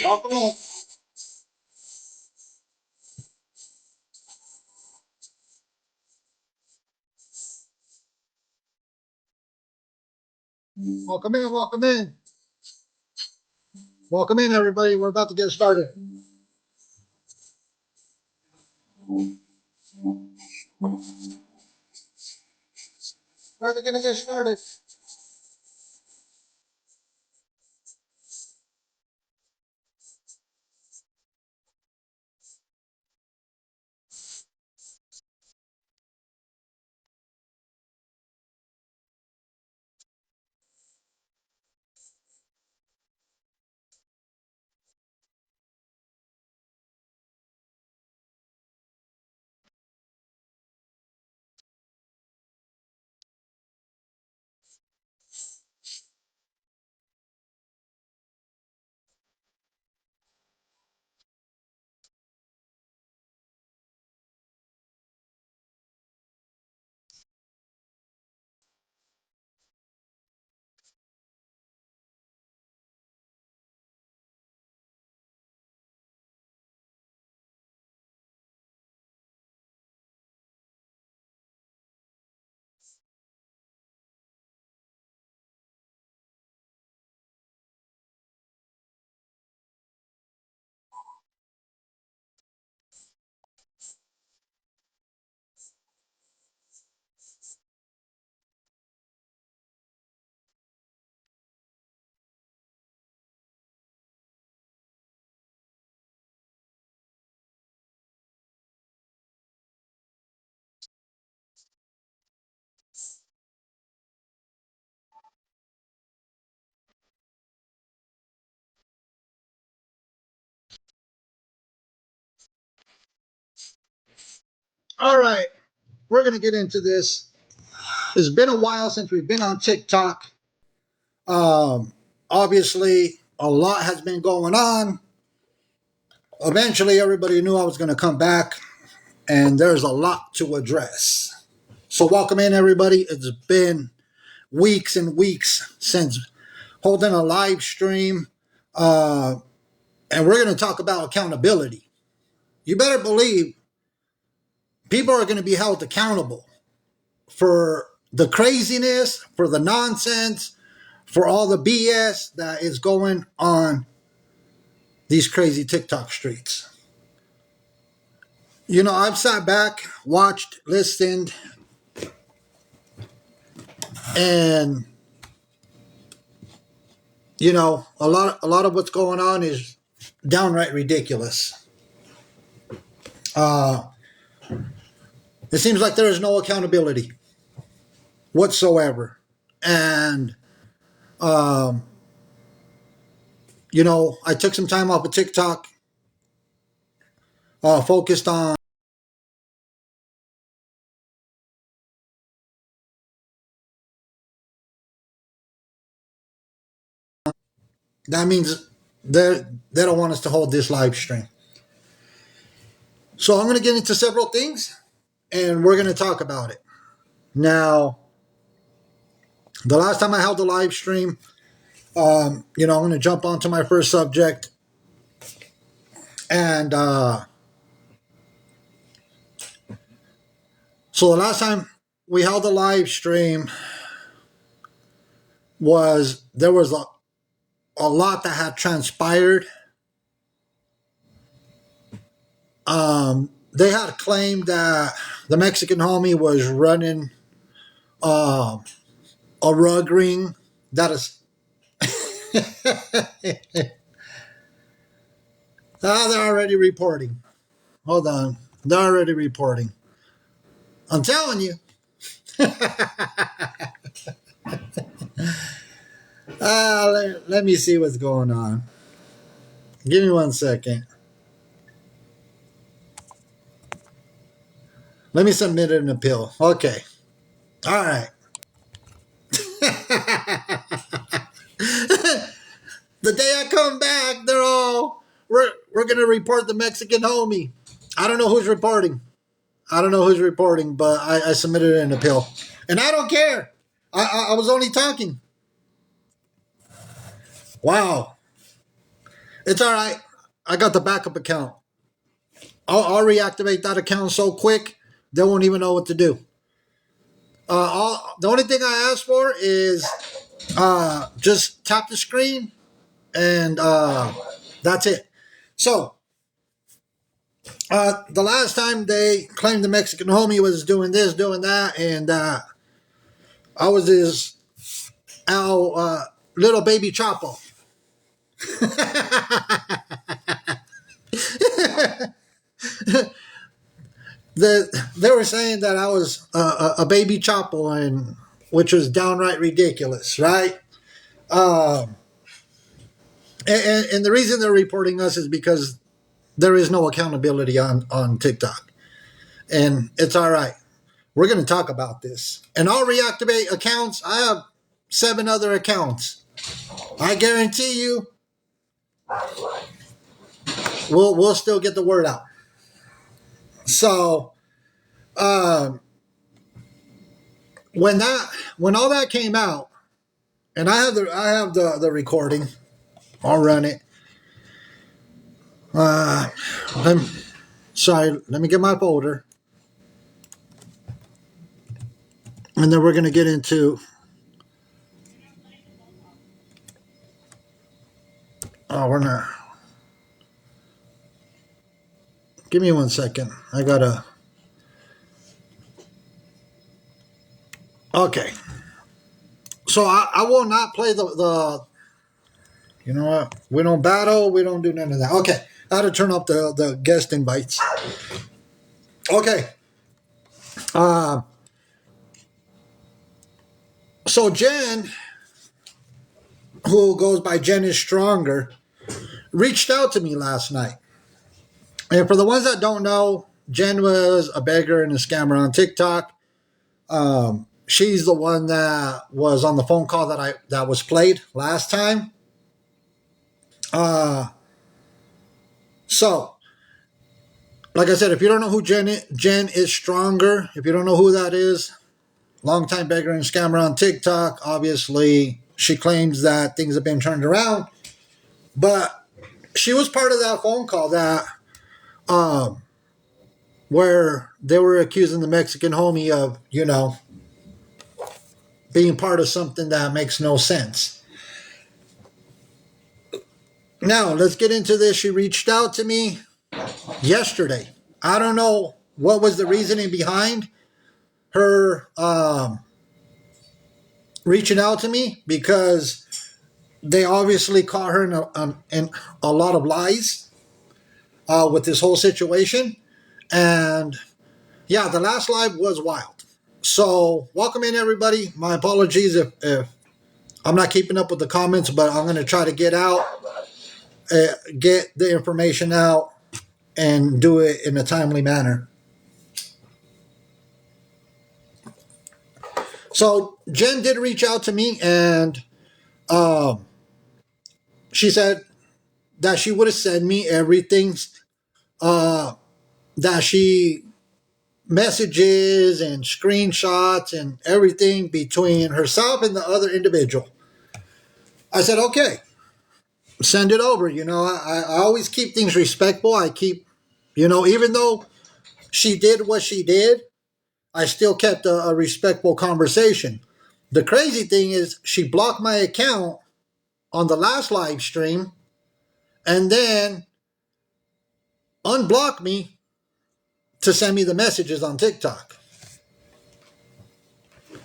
Welcome, welcome in, welcome in, welcome in, everybody. We're about to get started. We're going to get started. All right, we're going to get into this. It's been a while since we've been on TikTok. Obviously, a lot has been going on. Eventually, everybody knew I was going to come back, and there's a lot to address. So, welcome in, everybody. It's been weeks and weeks since holding a live stream. Uh, and we're going to talk about accountability. You better believe people are going to be held accountable for the craziness, for the nonsense, for all the BS that is going on these crazy TikTok streets. You know, I've sat back, watched, listened, and a lot of what's going on is downright ridiculous. Uh, it seems like there is no accountability whatsoever, and um, I took some time off of TikTok, focused on. That means they don't want us to hold this live stream. So I'm going to get into several things, and we're going to talk about it. Now, the last time I held a live stream, I'm going to jump onto my first subject, and so the last time we held a live stream was there was a lot that had transpired. They had claimed that the Mexican homie was running uh, a rug ring. That is, they're already reporting. Hold on, they're already reporting. I'm telling you. Let me see what's going on. Give me 1 second. Let me submit an appeal. Okay. All right. The day I come back, we're gonna report the Mexican homie. I don't know who's reporting. I don't know who's reporting, but I submitted an appeal, and I don't care. I was only talking. Wow. It's all right. I got the backup account. I'll reactivate that account so quick they won't even know what to do. The only thing I ask for is just tap the screen and that's it. So the last time they claimed the Mexican homie was doing this, doing that, and I was his little baby Chapo. They were saying that I was a baby Chapo, and which was downright ridiculous, right? Um, and the reason they're reporting us is because there is no accountability on TikTok, and it's all right. We're going to talk about this, and I'll reactivate accounts. I have 7 other accounts. I guarantee you, we'll still get the word out. So um, when all that came out, and I have the recording. I'll run it. Uh, let me, sorry, let me get my folder, and then we're gonna get into. Oh, we're not. Give me 1 second. I gotta. Okay. So I will not play the. You know what? We don't battle. We don't do none of that. Okay. I had to turn off the guest invites. Okay. Uh, so Jen, who goes by Jen is Stronger, reached out to me last night. And for the ones that don't know, Jen was a beggar and a scammer on TikTok. She's the one that was on the phone call that was played last time. Uh, so, like I said, if you don't know who Jen is Stronger. If you don't know who that is, longtime beggar and scammer on TikTok. Obviously, she claims that things have been turned around, but she was part of that phone call that um, where they were accusing the Mexican homie of, being part of something that makes no sense. Now, let's get into this. She reached out to me yesterday. I don't know what was the reasoning behind her reaching out to me, because they obviously caught her in a lot of lies with this whole situation. And yeah, the last live was wild. So, welcome in, everybody. My apologies if I'm not keeping up with the comments, but I'm going to try to get the information out and do it in a timely manner. So Jen did reach out to me, and she said that she would have sent me everything that she messages and screenshots and everything between herself and the other individual. I said, okay, send it over. I always keep things respectful. I keep, even though she did what she did, I still kept a respectful conversation. The crazy thing is, she blocked my account on the last live stream and then unblocked me to send me the messages on TikTok.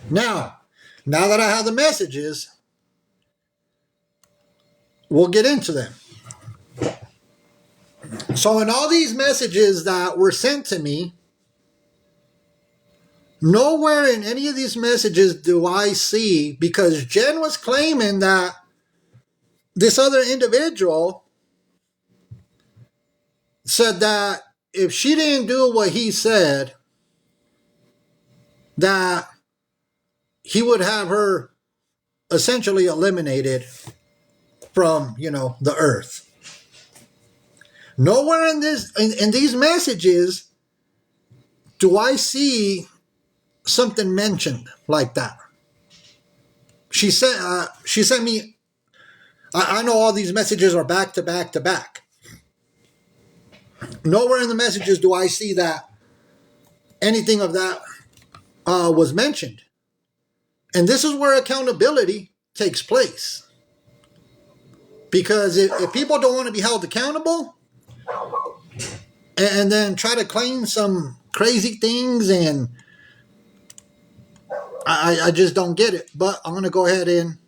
Now that I have the messages, we'll get into them. So, in all these messages that were sent to me, nowhere in any of these messages do I see, because Jen was claiming that this other individual said that if she didn't do what he said, that he would have her essentially eliminated from, the earth. Nowhere in these messages do I see something mentioned like that. She sent me I know all these messages are back to back to back. Nowhere in the messages do I see that anything of that was mentioned. And this is where accountability takes place. Because if people don't want to be held accountable and then try to claim some crazy things, and I just don't get it. But I'm going to go ahead and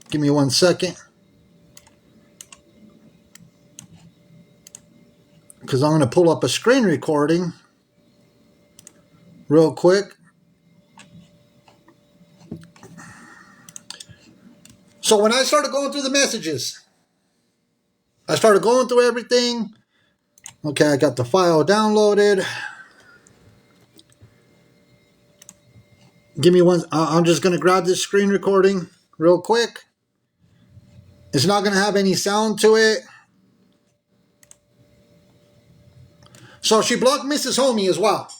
give me 1 second. Because I'm going to pull up a screen recording real quick. So when I started going through the messages, I started going through everything. Okay, I got the file downloaded. Give me one. I'm just going to grab this screen recording real quick. It's not going to have any sound to it. So she blocked Mrs. Homie as well.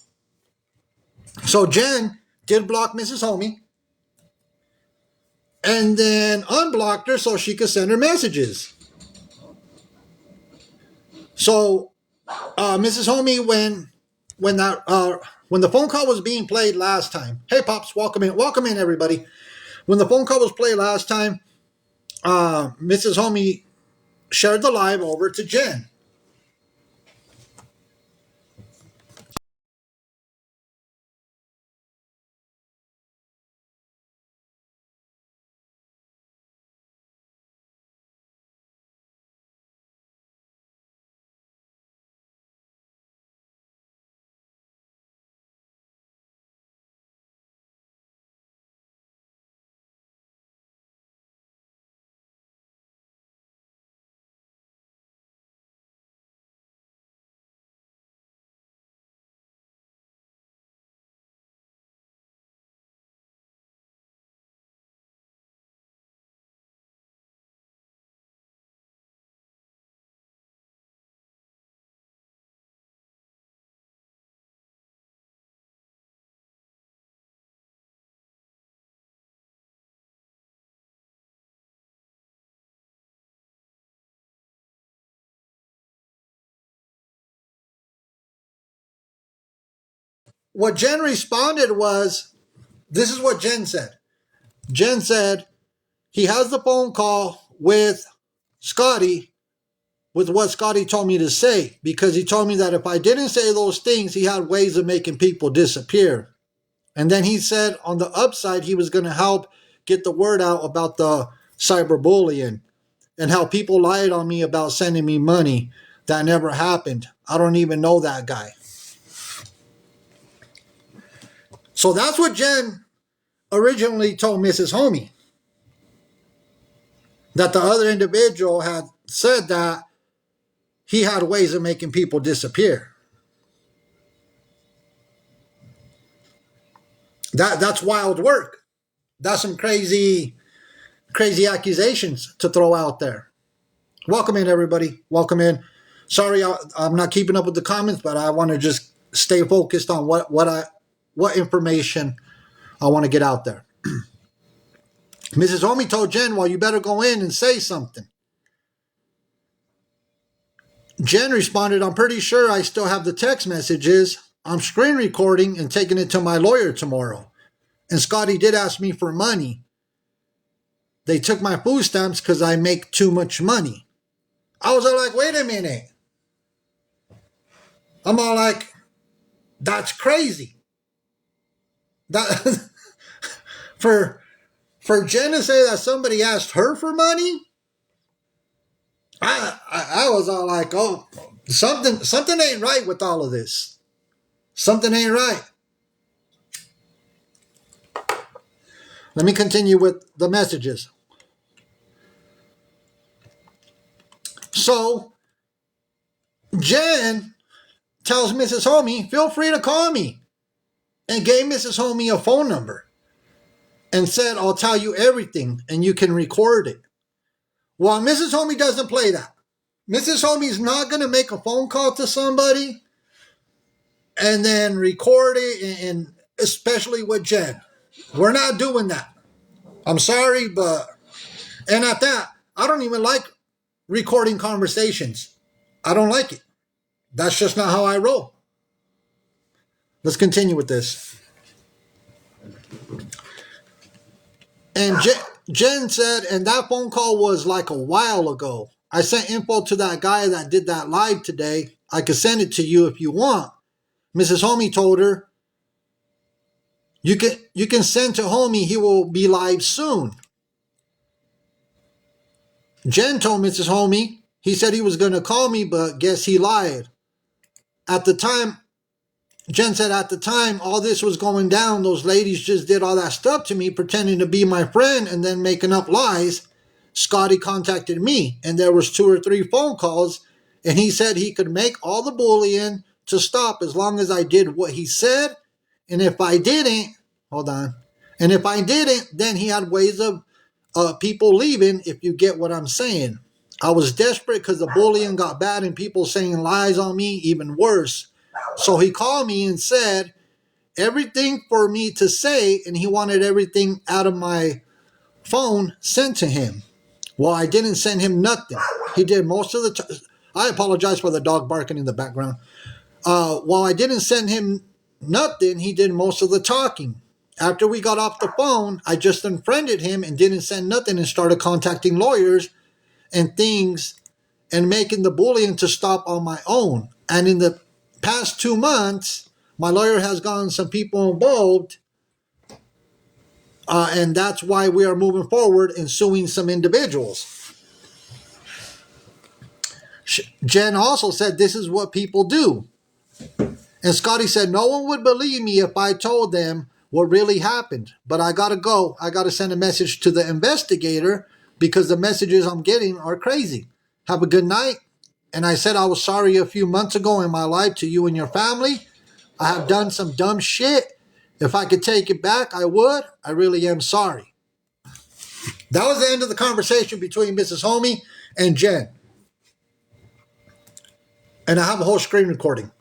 So Jen did block Mrs. Homie and then unblocked her so she could send her messages. So Mrs. Homie, when the phone call was being played last time, hey Pops, welcome in everybody. When the phone call was played last time, Mrs. Homie shared the live over to Jen. What Jen responded was, this is what Jen said. Jen said, he has the phone call with Scotty with what Scotty told me to say, because he told me that if I didn't say those things, he had ways of making people disappear. And then he said on the upside, he was going to help get the word out about the cyberbullying and how people lied on me about sending me money. That never happened. I don't even know that guy. So that's what Jen originally told Mrs. Homie. That the other individual had said that he had ways of making people disappear. That's wild work. That's some crazy accusations to throw out there. Welcome in, everybody. Welcome in. Sorry, I'm not keeping up with the comments, but I want to just stay focused on what information I want to get out there. Mrs. Homie told Jen, well, you better go in and say something. Jen responded, I'm pretty sure I still have the text messages. I'm screen recording and taking it to my lawyer tomorrow. And Scotty did ask me for money. They took my food stamps because I make too much money. I was all like, wait a minute. I'm all like, that's crazy. That for Jen to say that somebody asked her for money, I was all like, oh, something ain't right with all of this. Something ain't right. Let me continue with the messages. So Jen tells Mrs. Homie, feel free to call me, and gave Mrs. Homie a phone number and said, I'll tell you everything and you can record it. Well, Mrs. Homie doesn't play that. Mrs. Homie's not going to make a phone call to somebody and then record it, and especially with Jen. We're not doing that. I'm sorry, but, and at that, I don't even like recording conversations. I don't like it. That's just not how I roll. Let's continue with this. And Jen said, and that phone call was like a while ago. I sent info to that guy that did that live today. I could send it to you if you want. Mrs. Homie told her, you can send to Homie. He will be live soon. Jen told Mrs. Homie, he said he was going to call me, but guess he lied. At the time, Jen said at the time all this was going down, those ladies just did all that stuff to me, pretending to be my friend and then making up lies. Scotty contacted me, and there was 2 or 3 phone calls, and he said he could make all the bullying to stop as long as I did what he said. And if I didn't, hold on. And if I didn't, then he had ways of people leaving, if you get what I'm saying. I was desperate because the bullying got bad and people saying lies on me, even worse. So he called me and said everything for me to say, and he wanted everything out of my phone sent to him. Well, I didn't send him nothing. He did most of the time. I apologize for the dog barking in the background. While I didn't send him nothing, he did most of the talking. After we got off the phone, I just unfriended him and didn't send nothing and started contacting lawyers and things and making the bullying to stop on my own. And in the past 2 months, my lawyer has gotten some people involved, and that's why we are moving forward and suing some individuals. Jen also said this is what people do. And Scotty said no one would believe me if I told them what really happened. But I got to go. I got to send a message to the investigator because the messages I'm getting are crazy. Have a good night. And I said I was sorry a few months ago in my life to you and your family. I have done some dumb shit. If I could take it back, I would. I really am sorry. That was the end of the conversation between Mrs. Homie and Jen. And I have a whole screen recording.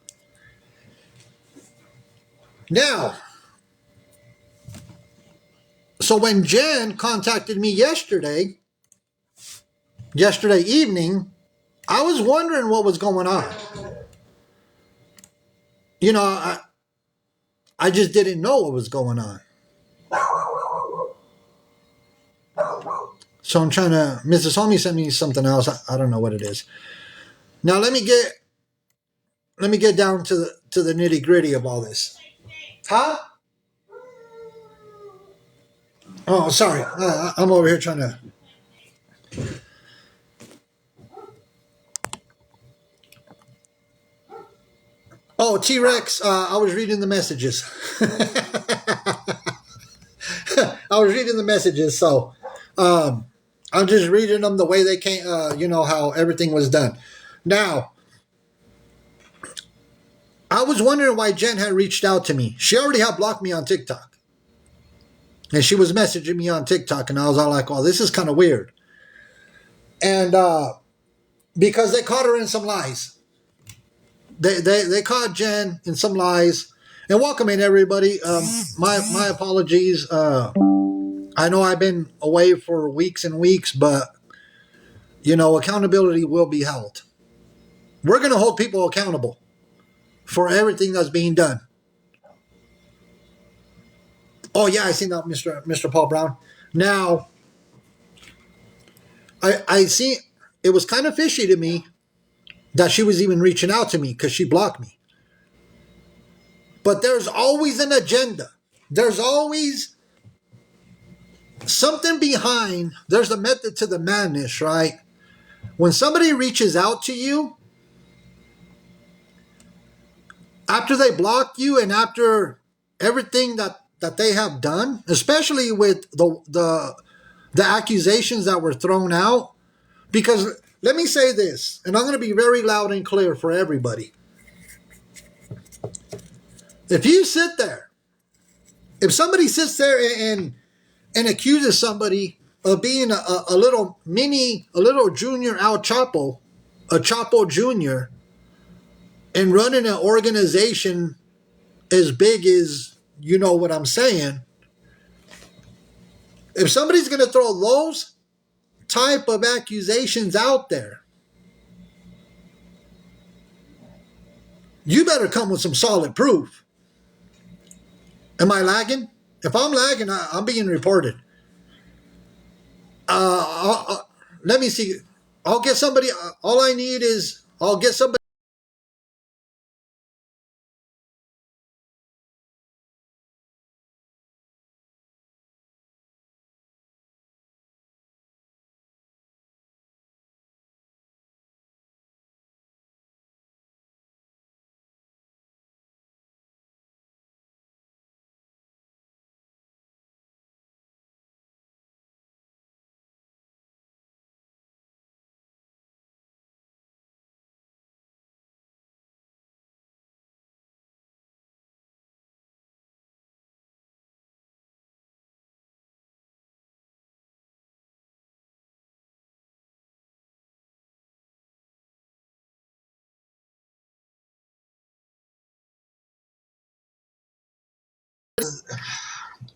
Now, so when Jen contacted me yesterday evening, I was wondering what was going on. You know, I just didn't know what was going on. So I'm trying to, Mrs. Homie sent me something else. I don't know what it is. Now let me get down to the nitty gritty of all this. Huh? Oh, sorry. I'm over here trying to. Oh, T-Rex, I was reading the messages. I was reading the messages, so I'm just reading them the way they came, you know, how everything was done. Now, I was wondering why Jen had reached out to me. She already had blocked me on TikTok. And she was messaging me on TikTok, and I was all like, oh, this is kind of weird. And because they caught her in some lies. They caught Jen in some lies. And welcome in, everybody. My apologies. I know I've been away for weeks and weeks, but, you know, accountability will be held. We're going to hold people accountable for everything that's being done. Oh, yeah, I seen that, Mr. Paul Brown. Now, I see it was kind of fishy to me that she was even reaching out to me because she blocked me. But there's always an agenda. There's always something behind. There's a method to the madness, right? When somebody reaches out to you, after they block you and after everything that they have done, especially with the accusations that were thrown out, because let me say this, and I'm going to be very loud and clear for everybody. If you sit there, if somebody sits there and accuses somebody of being a little junior Al Chapo, a Chapo Junior, and running an organization as big as, you know what I'm saying, if somebody's going to throw those type of accusations out there, you better come with some solid proof. Am I lagging? If I'm lagging, I'm being reported. Let me see. I'll get somebody. All I need is I'll get somebody.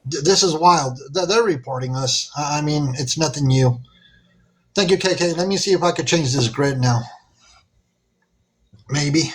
This is wild. They're reporting us. I mean, it's nothing new. Thank you, KK. Let me see if I could change this grid now. Maybe.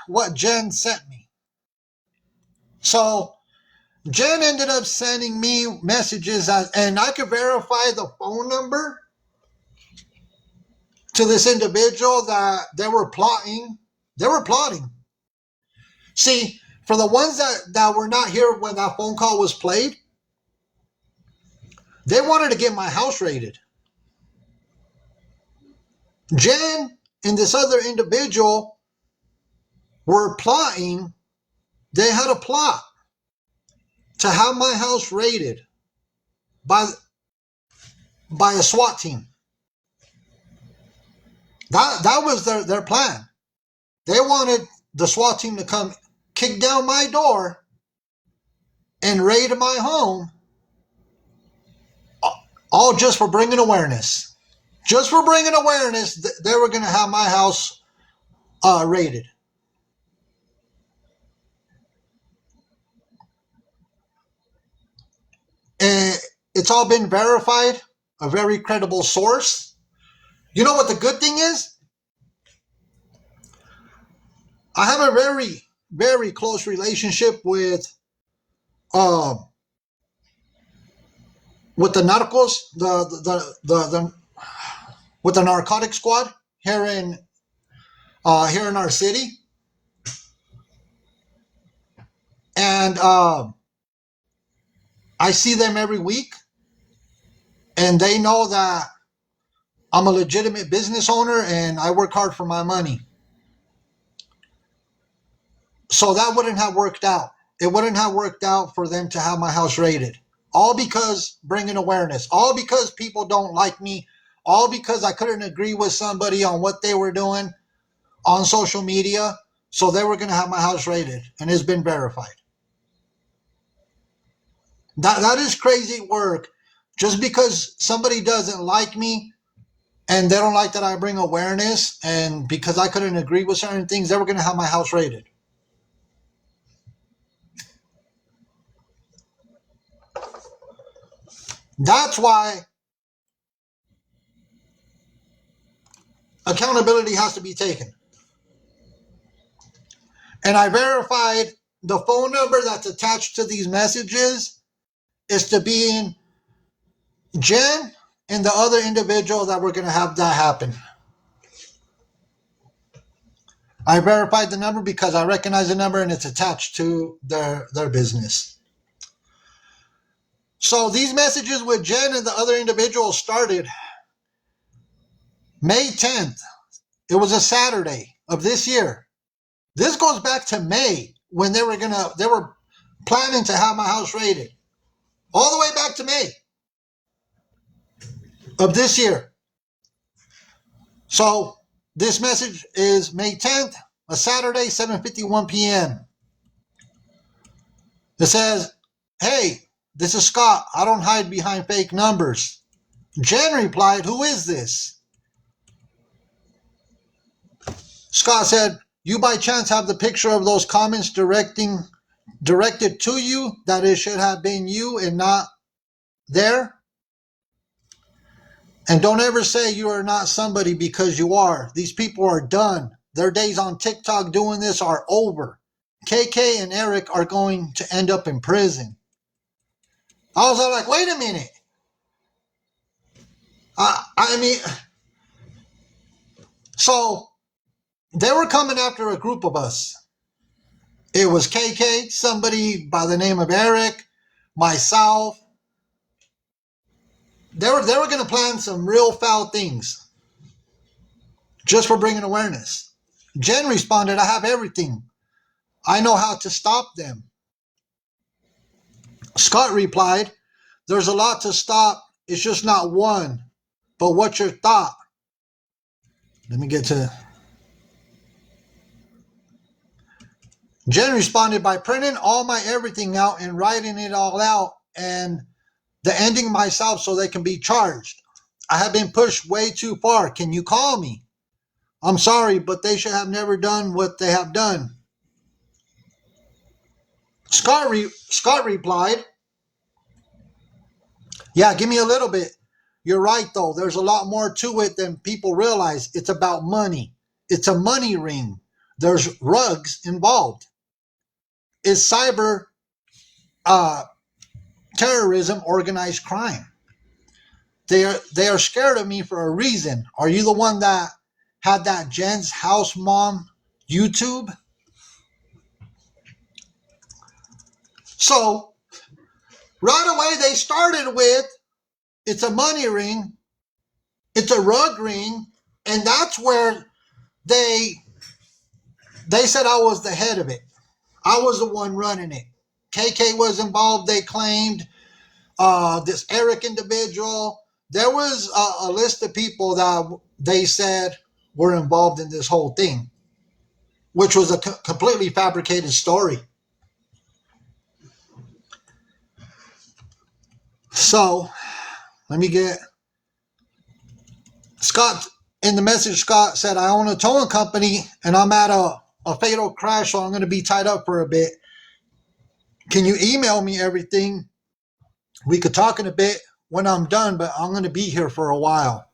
What Jen sent me. So Jen ended up sending me messages, and I could verify the phone number to this individual that they were plotting. They were plotting. See, for the ones that were not here when that phone call was played, they wanted to get my house raided. Jen and this other individual were plotting. They had a plot to have my house raided by a SWAT team. That was their plan. They wanted the SWAT team to come kick down my door and raid my home, all just for bringing awareness. Just for bringing awareness, they were going to have my house raided. And it's all been verified, a very credible source. You know what the good thing is? I have a very, very close relationship uh, with the narcos, the with the narcotic squad here in our city, and I see them every week, and they know that I'm a legitimate business owner and I work hard for my money. So that wouldn't have worked out. It wouldn't have worked out for them to have my house raided. All because bringing awareness. All because people don't like me. All because I couldn't agree with somebody on what they were doing on social media. So they were going to have my house raided, and it's been verified. That is crazy work. Just because somebody doesn't like me and they don't like that I bring awareness, and because I couldn't agree with certain things, they were going to have my house raided. That's why accountability has to be taken. And I verified the phone number that's attached to these messages is to being Jen and the other individual that we're going to have that happen. I verified the number because I recognize the number and it's attached to their business. So these messages with Jen and the other individuals started May 10th. It was a Saturday of this year. This goes back to May when they were planning to have my house raided. All the way back to May of this year. So this message is May 10th, a Saturday, 7:51 p.m. It says, "Hey, this is Scott. I don't hide behind fake numbers." Jen replied, "Who is this?" Scott said, "You by chance have the picture of those comments directed to you, that it should have been you and not there? And don't ever say you are not somebody, because you are. These people are done. Their days on TikTok doing this are over. KK and Eric are going to end up in prison." I was like, wait a minute. I mean, so they were coming after a group of us. It was KK, somebody by the name of Eric, myself. They were going to plan some real foul things just for bringing awareness. Jen responded, "I have everything. I know how to stop them." Scott replied, "There's a lot to stop. It's just not one. But what's your thought?" Let me get to... Jen responded by printing all my everything out and writing it all out and the ending myself so they can be charged. "I have been pushed way too far. Can you call me? I'm sorry, but they should have never done what they have done." Scott replied, "Yeah, give me a little bit. You're right, though. There's a lot more to it than people realize. It's about money. It's a money ring. There's rugs involved. It's cyber terrorism, organized crime. They are scared of me for a reason. Are you the one that had that Jen's House Mom YouTube?" So right away they started with, it's a money ring, it's a rug ring, and that's where they said I was the head of it. I was the one running it. KK was involved, they claimed. This Eric individual. There was a list of people that they said were involved in this whole thing, which was a completely fabricated story. So let me get... Scott, in the message, Scott said, "I own a towing company and I'm at a fatal crash, so I'm going to be tied up for a bit. Can you email me everything? We could talk in a bit when I'm done, but I'm going to be here for a while."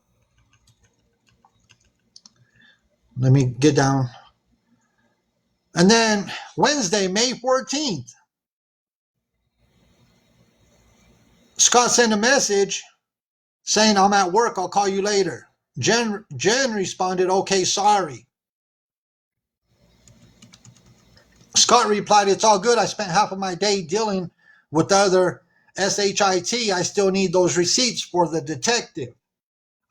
Let me get down. And then Wednesday, May 14th, Scott sent a message saying, "I'm at work, I'll call you later." Jen responded, "Okay, sorry." Scott replied, "It's all good. I spent half of my day dealing with the other SHIT. I still need those receipts for the detective.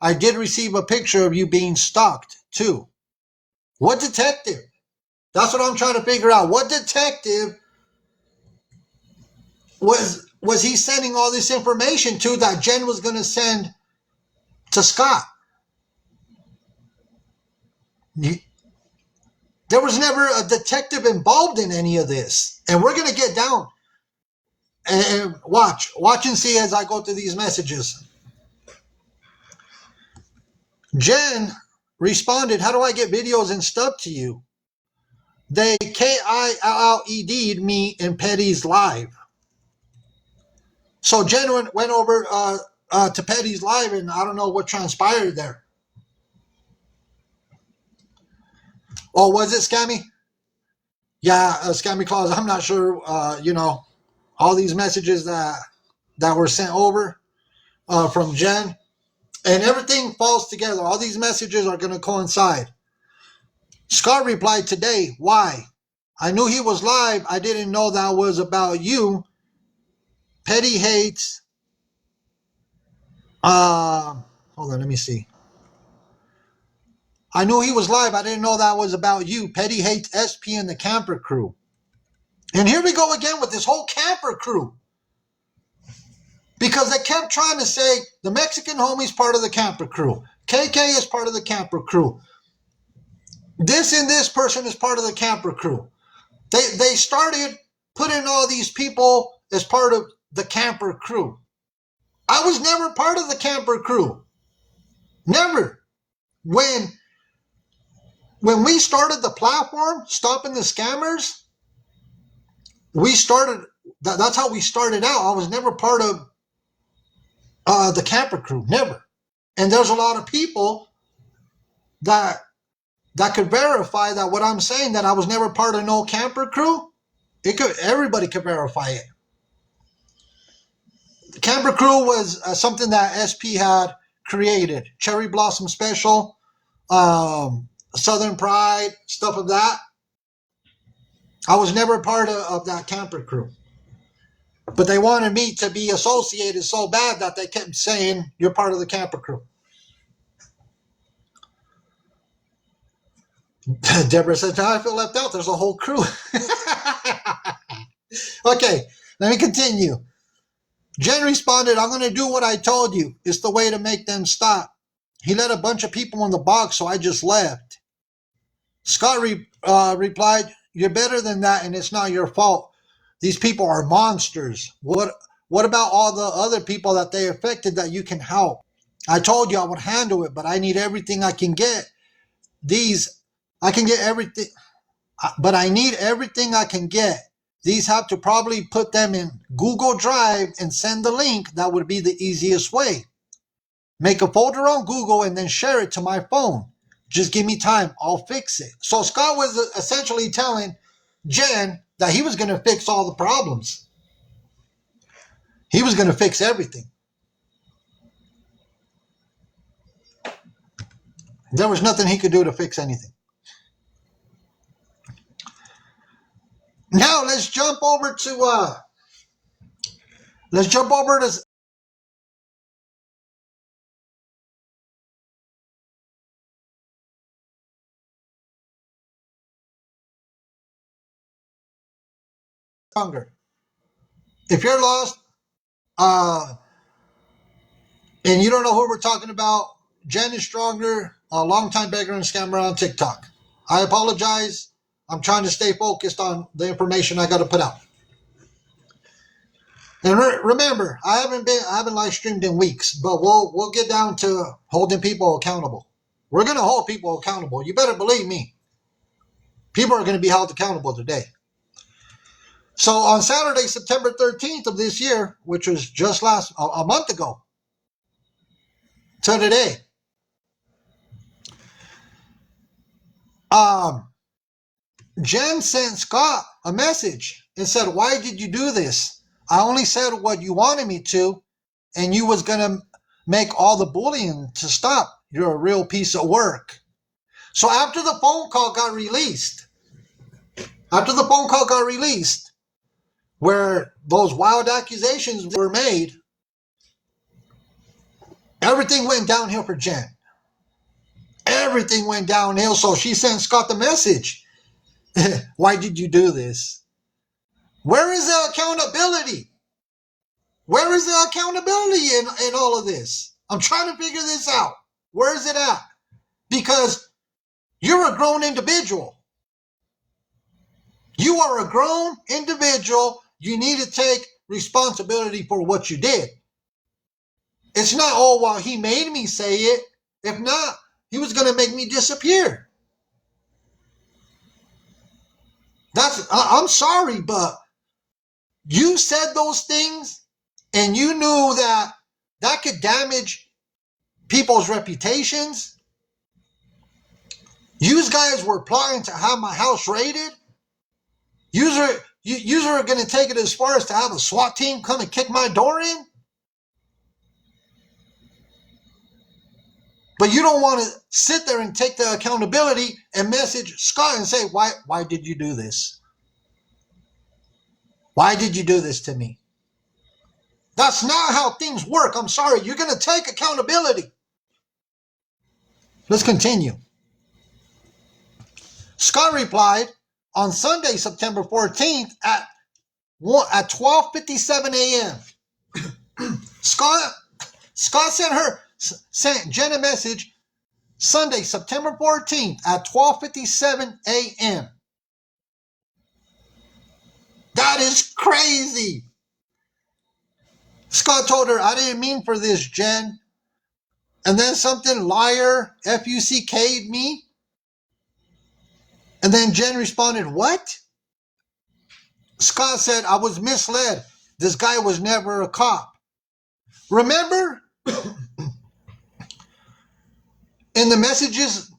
I did receive a picture of you being stalked, too." What detective? That's what I'm trying to figure out. What detective was he sending all this information to that Jen was going to send to Scott? There was never a detective involved in any of this. And we're going to get down and watch and see as I go through these messages. Jen responded, "How do I get videos and stuff to you? They KILLED'd me in Petty's live." So Jen went over to Petty's live, and I don't know what transpired there. Oh, was it Scammy? Yeah, Scammy Claus. I'm not sure. All these messages that were sent over from Jen, and everything falls together. All these messages are going to coincide. Scott replied today, why? I knew he was live. I didn't know that was about you. Petty hates. Hold on, let me see. I knew he was live. I didn't know that was about you. Petty hates SP and the camper crew. And here we go again with this whole camper crew. Because they kept trying to say the Mexican homie's part of the camper crew. KK is part of the camper crew. This and this person is part of the camper crew. They started putting all these people as part of the camper crew. I was never part of the camper crew. Never. When we started the platform, Stopping the Scammers, we started, that's how we started out. I was never part of the camper crew, never. And there's a lot of people that could verify that what I'm saying, that I was never part of no camper crew. Everybody could verify it. The camper crew was something that SP had created. Cherry Blossom Special, Southern Pride, stuff of that. I was never part of that camper crew. But they wanted me to be associated so bad that they kept saying, you're part of the camper crew. Deborah said, I feel left out. There's a whole crew. Okay, let me continue. Jen responded, I'm going to do what I told you. It's the way to make them stop. He let a bunch of people in the box, so I just left. Scott replied, you're better than that, and it's not your fault. These people are monsters. What about all the other people that they affected that you can help? I told you I would handle it, but I need everything I can get. I can get everything, but I need everything I can get. These have to probably put them in Google Drive and send the link. That would be the easiest way. Make a folder on Google and then share it to my phone. Just give me time. I'll fix it. So Scott was essentially telling Jen that he was going to fix all the problems. He was going to fix everything. There was nothing he could do to fix anything. Now let's jump over to Stronger. If you're lost and you don't know who we're talking about, Jen is Stronger, a longtime beggar and scammer on TikTok. I apologize. I'm trying to stay focused on the information I got to put out. And remember, I haven't live streamed in weeks, but we'll get down to holding people accountable. We're going to hold people accountable. You better believe me. People are going to be held accountable today. So on Saturday, September 13th of this year, which was just a month ago to today, Jen sent Scott a message and said, why did you do this? I only said what you wanted me to, and you was going to make all the bullying to stop. You're a real piece of work. So after the phone call got released, where those wild accusations were made, everything went downhill for Jen. Everything went downhill. So she sent Scott the message. Why did you do this? Where is the accountability? Where is the accountability in all of this? I'm trying to figure this out. Where is it at? Because you're a grown individual. You are a grown individual. You need to take responsibility for what you did. It's not, oh, well, he made me say it. If not, he was going to make me disappear. I'm sorry, but you said those things and you knew that could damage people's reputations. You guys were plotting to have my house raided. You are going to take it as far as to have a SWAT team come and kick my door in. But you don't want to sit there and take the accountability and message Scott and say, why did you do this? Why did you do this to me? That's not how things work. I'm sorry. You're going to take accountability. Let's continue. Scott replied on Sunday, September 14th at 12:57 a.m. Scott sent Jen a message Sunday, September 14th at 12:57 a.m. That is crazy. Scott told her, I didn't mean for this, Jen. And then something, liar, F-U-C-K'd me. And then Jen responded, what? Scott said, I was misled. This guy was never a cop. Remember? In the messages,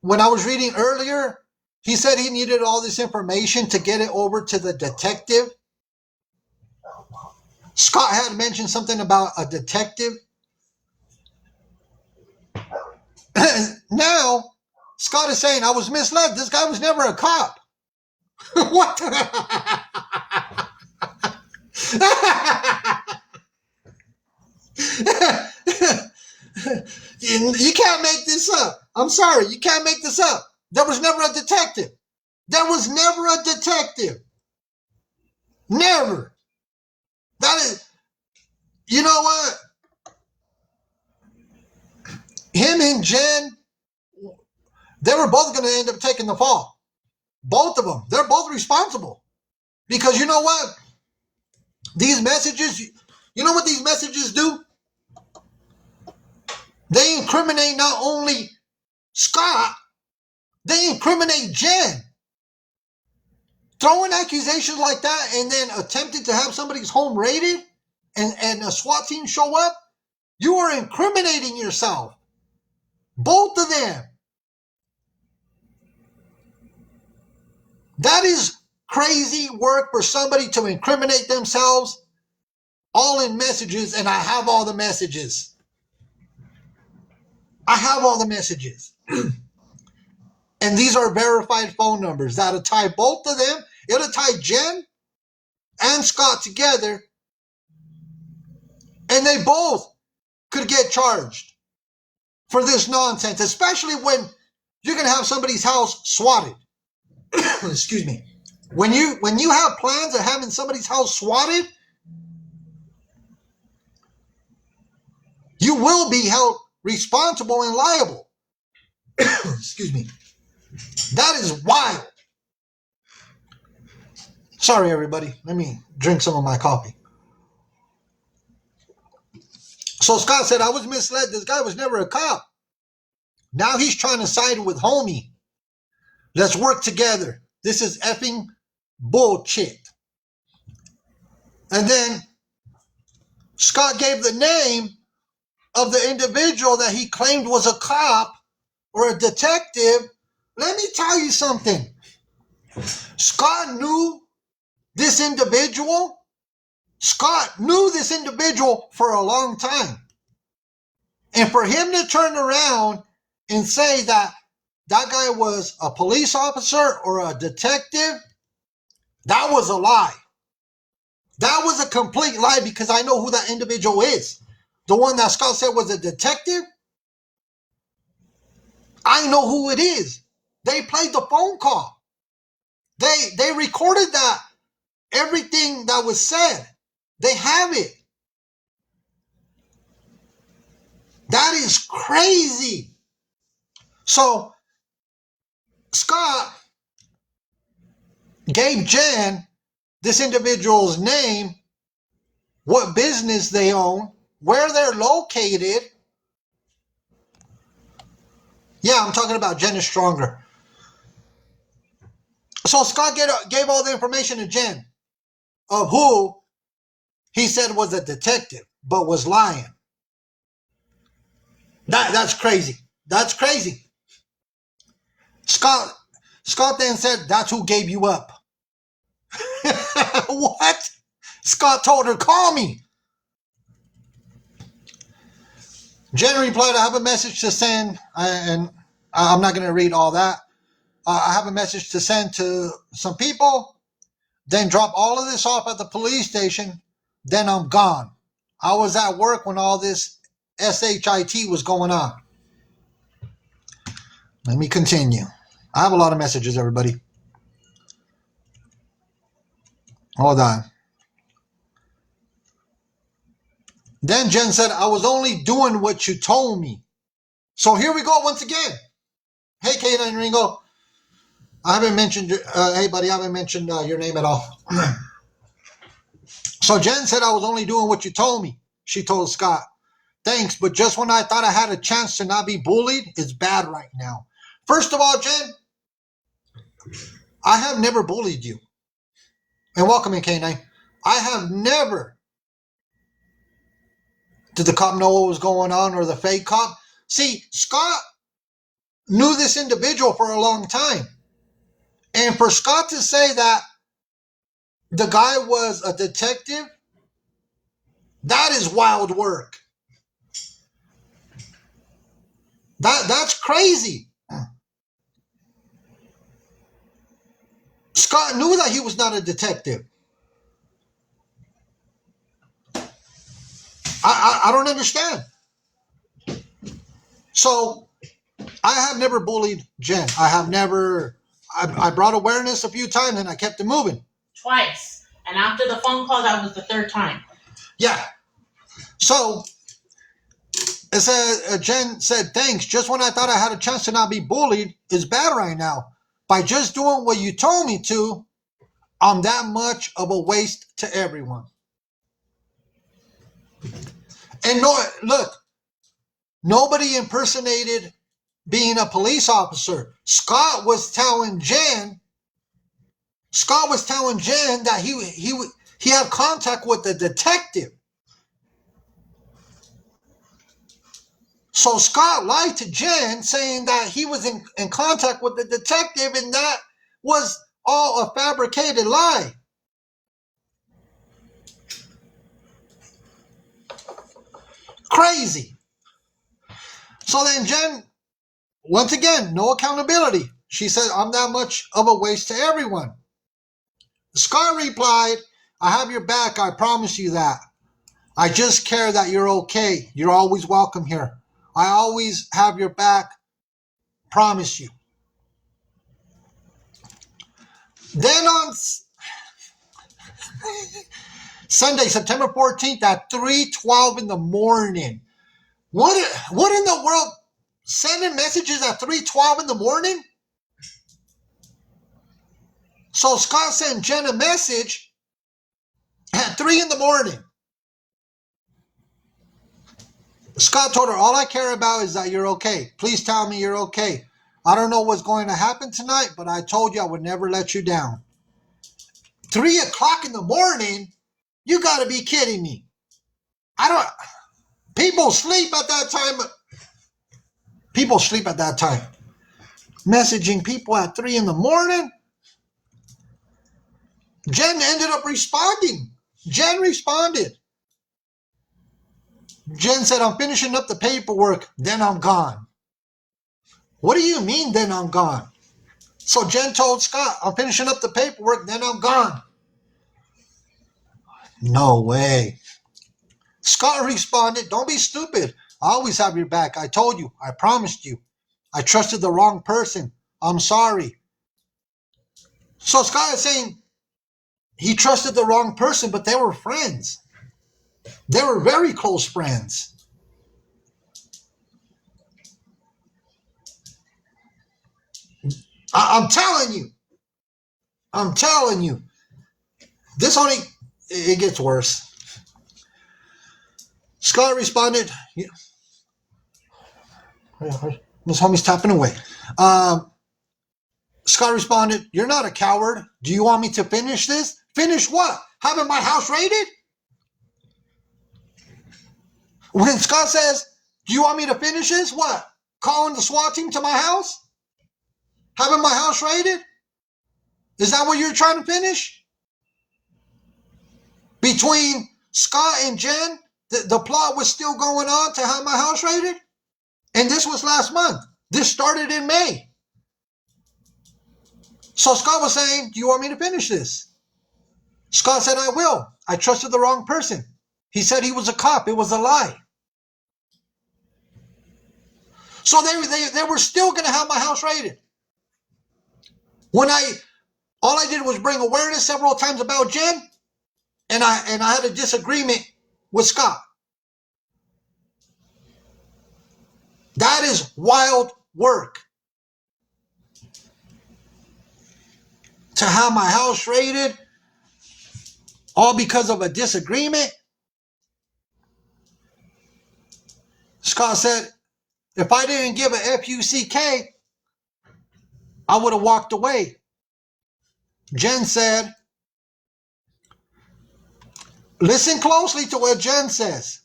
when I was reading earlier, he said he needed all this information to get it over to the detective. Scott had mentioned something about a detective. Now, Scott is saying, I was misled. This guy was never a cop. What? You can't make this up. I'm sorry. You can't make this up. There was never a detective. There was never a detective. Never. That is, you know what? Him and Jen, they were both going to end up taking the fall. Both of them. They're both responsible. Because you know what? These messages, you know what these messages do? They incriminate not only Scott, they incriminate Jen. Throwing accusations like that and then attempting to have somebody's home raided and a SWAT team show up, you are incriminating yourself. Both of them. That is crazy work for somebody to incriminate themselves, all in messages, and I have all the messages. I have all the messages. And these are verified phone numbers that'll tie both of them. It'll tie Jen and Scott together, and they both could get charged for this nonsense, especially when you're going to have somebody's house swatted. Excuse me. When you have plans of having somebody's house swatted, you will be held responsible and liable. Excuse me. That is wild. Sorry, everybody. Let me drink some of my coffee. So Scott said, I was misled. This guy was never a cop. Now he's trying to side with homie. Let's work together. This is effing bullshit. And then Scott gave the name of the individual that he claimed was a cop or a detective. Let me tell you something. Scott knew this individual. Scott knew this individual for a long time. And for him to turn around and say that that guy was a police officer or a detective, that was a lie. That was a complete lie because I know who that individual is. The one that Scott said was a detective, I know who it is. They played the phone call. They recorded that, everything that was said. They have it. That is crazy. So Scott gave Jen this individual's name, what business they own, where they're located. Yeah, I'm talking about Jen is Stronger. So Scott gave all the information to Jen of who he said was a detective, but was lying. That's crazy. That's crazy. Scott then said, that's who gave you up. What? Scott told her, call me. Jen replied, I have a message to send, and I'm not going to read all that. I have a message to send to some people, then drop all of this off at the police station, then I'm gone. I was at work when all this SHIT was going on. Let me continue. I have a lot of messages, everybody. Hold on. Then Jen said, I was only doing what you told me. So here we go once again. Hey, Kate and Ringo. I haven't mentioned, hey, buddy, I haven't mentioned your name at all. So Jen said, I was only doing what you told me. She told Scott, thanks, but just when I thought I had a chance to not be bullied, it's bad right now. First of all, Jen, I have never bullied you. And welcome in, K9. I have never. Did the cop know what was going on, or the fake cop? See, Scott knew this individual for a long time. And for Scott to say that the guy was a detective, that is wild work. That's crazy. Scott knew that he was not a detective. I don't understand. So I have never bullied Jen. I have never. I brought awareness a few times and I kept it moving. Twice. And after the phone call, that was the third time. Yeah. So it said, Jen said, thanks. Just when I thought I had a chance to not be bullied, it's bad right now. By just doing what you told me to, I'm that much of a waste to everyone. And no, look, nobody impersonated being a police officer. Scott was telling Jen that he had contact with the detective. So Scott lied to Jen, saying that he was in contact with the detective, and that was all a fabricated lie. Crazy. So then Jen, once again, no accountability. She said, I'm that much of a waste to everyone. Scott replied, I have your back. I promise you that. I just care that you're okay. You're always welcome here. I always have your back. Promise you. Then on Sunday, September 14th at 3:12 in the morning. What in the world? Sending messages at 3:12 in the morning? So Scott sent Jen a message at 3 in the morning. Scott told her, all I care about is that you're okay. Please tell me you're okay. I don't know what's going to happen tonight, but I told you I would never let you down. 3 o'clock in the morning? You got to be kidding me. People sleep at that time. People sleep at that time. Messaging people at 3 in the morning? Jen ended up responding. Jen responded. Jen said, I'm finishing up the paperwork, then I'm gone. What do you mean, then I'm gone? So Jen told Scott, I'm finishing up the paperwork, then I'm gone. No way. Scott responded, don't be stupid. I always have your back. I told you. I promised you. I trusted the wrong person. I'm sorry. So Scott is saying he trusted the wrong person, but they were friends. They were very close friends. I'm telling you. I'm telling you. This only, it gets worse. Scott responded, Miss Homie's tapping away. Scott responded, you're not a coward. Do you want me to finish this? Finish what? Having my house raided? When Scott says, do you want me to finish this? What? Calling the SWAT team to my house? Having my house raided? Is that what you're trying to finish? Between Scott and Jen, the plot was still going on to have my house raided? And this was last month. This started in May. So Scott was saying, do you want me to finish this? Scott said, I will. I trusted the wrong person. He said he was a cop. It was a lie. So they were still going to have my house raided. When all I did was bring awareness several times about Jen, and I had a disagreement with Scott. That is wild work. To have my house raided, all because of a disagreement. Scott said, if I didn't give a F-U-C-K, I would have walked away. Jen said, listen closely to what Jen says.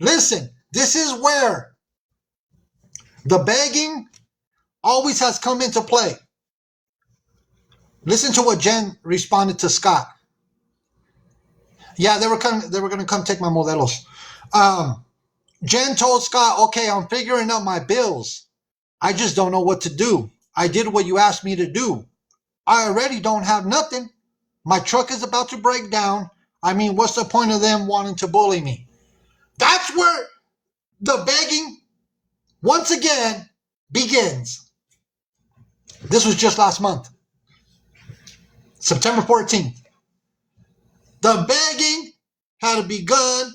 Listen, this is where the begging always has come into play. Listen to what Jen responded to Scott. Yeah, they were going to come take my modelos. Jen told Scott, okay, I'm figuring out my bills. I just don't know what to do. I did what you asked me to do. I already don't have nothing. My truck is about to break down. I mean, what's the point of them wanting to bully me? That's where the begging, once again, begins. This was just last month, September 14th. The begging had begun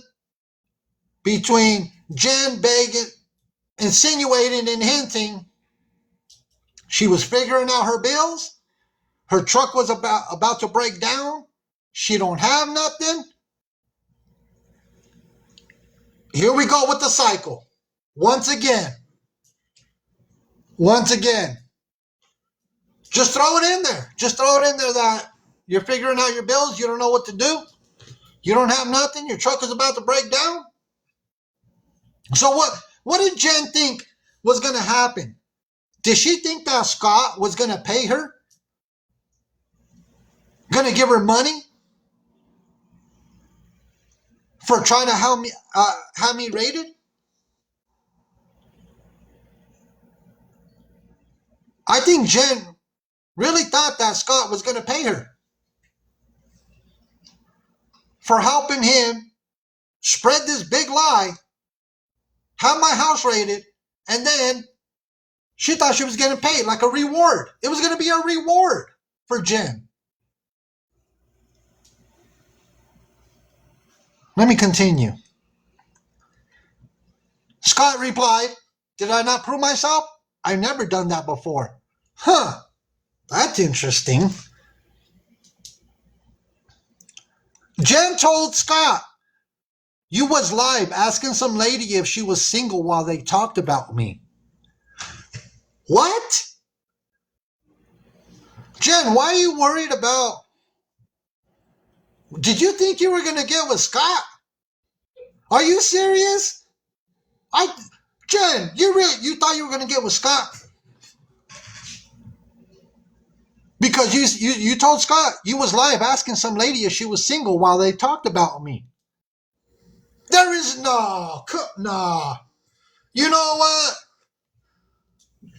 between Jen begging, insinuating and hinting she was figuring out her bills. Her truck was about to break down. She don't have nothing. Here we go with the cycle. Once again. Just throw it in there. Just throw it in there that you're figuring out your bills. You don't know what to do. You don't have nothing. Your truck is about to break down. So what did Jen think was going to happen? Did she think that Scott was going to pay her? Going to give her money for trying to have me raided? I think Jen really thought that Scott was going to pay her for helping him spread this big lie, have my house raided, and then she thought she was getting paid like a reward. It was going to be a reward for Jen. Let me continue. Scott replied, did I not prove myself? I've never done that before. Huh, that's interesting. Jen told Scott, you was live asking some lady if she was single while they talked about me. What? Jen, why are you worried about? Did you think you were going to get with Scott? Are you serious? Jen, you thought you were going to get with Scott? Because you told Scott you was live asking some lady if she was single while they talked about me. There is no. You know what?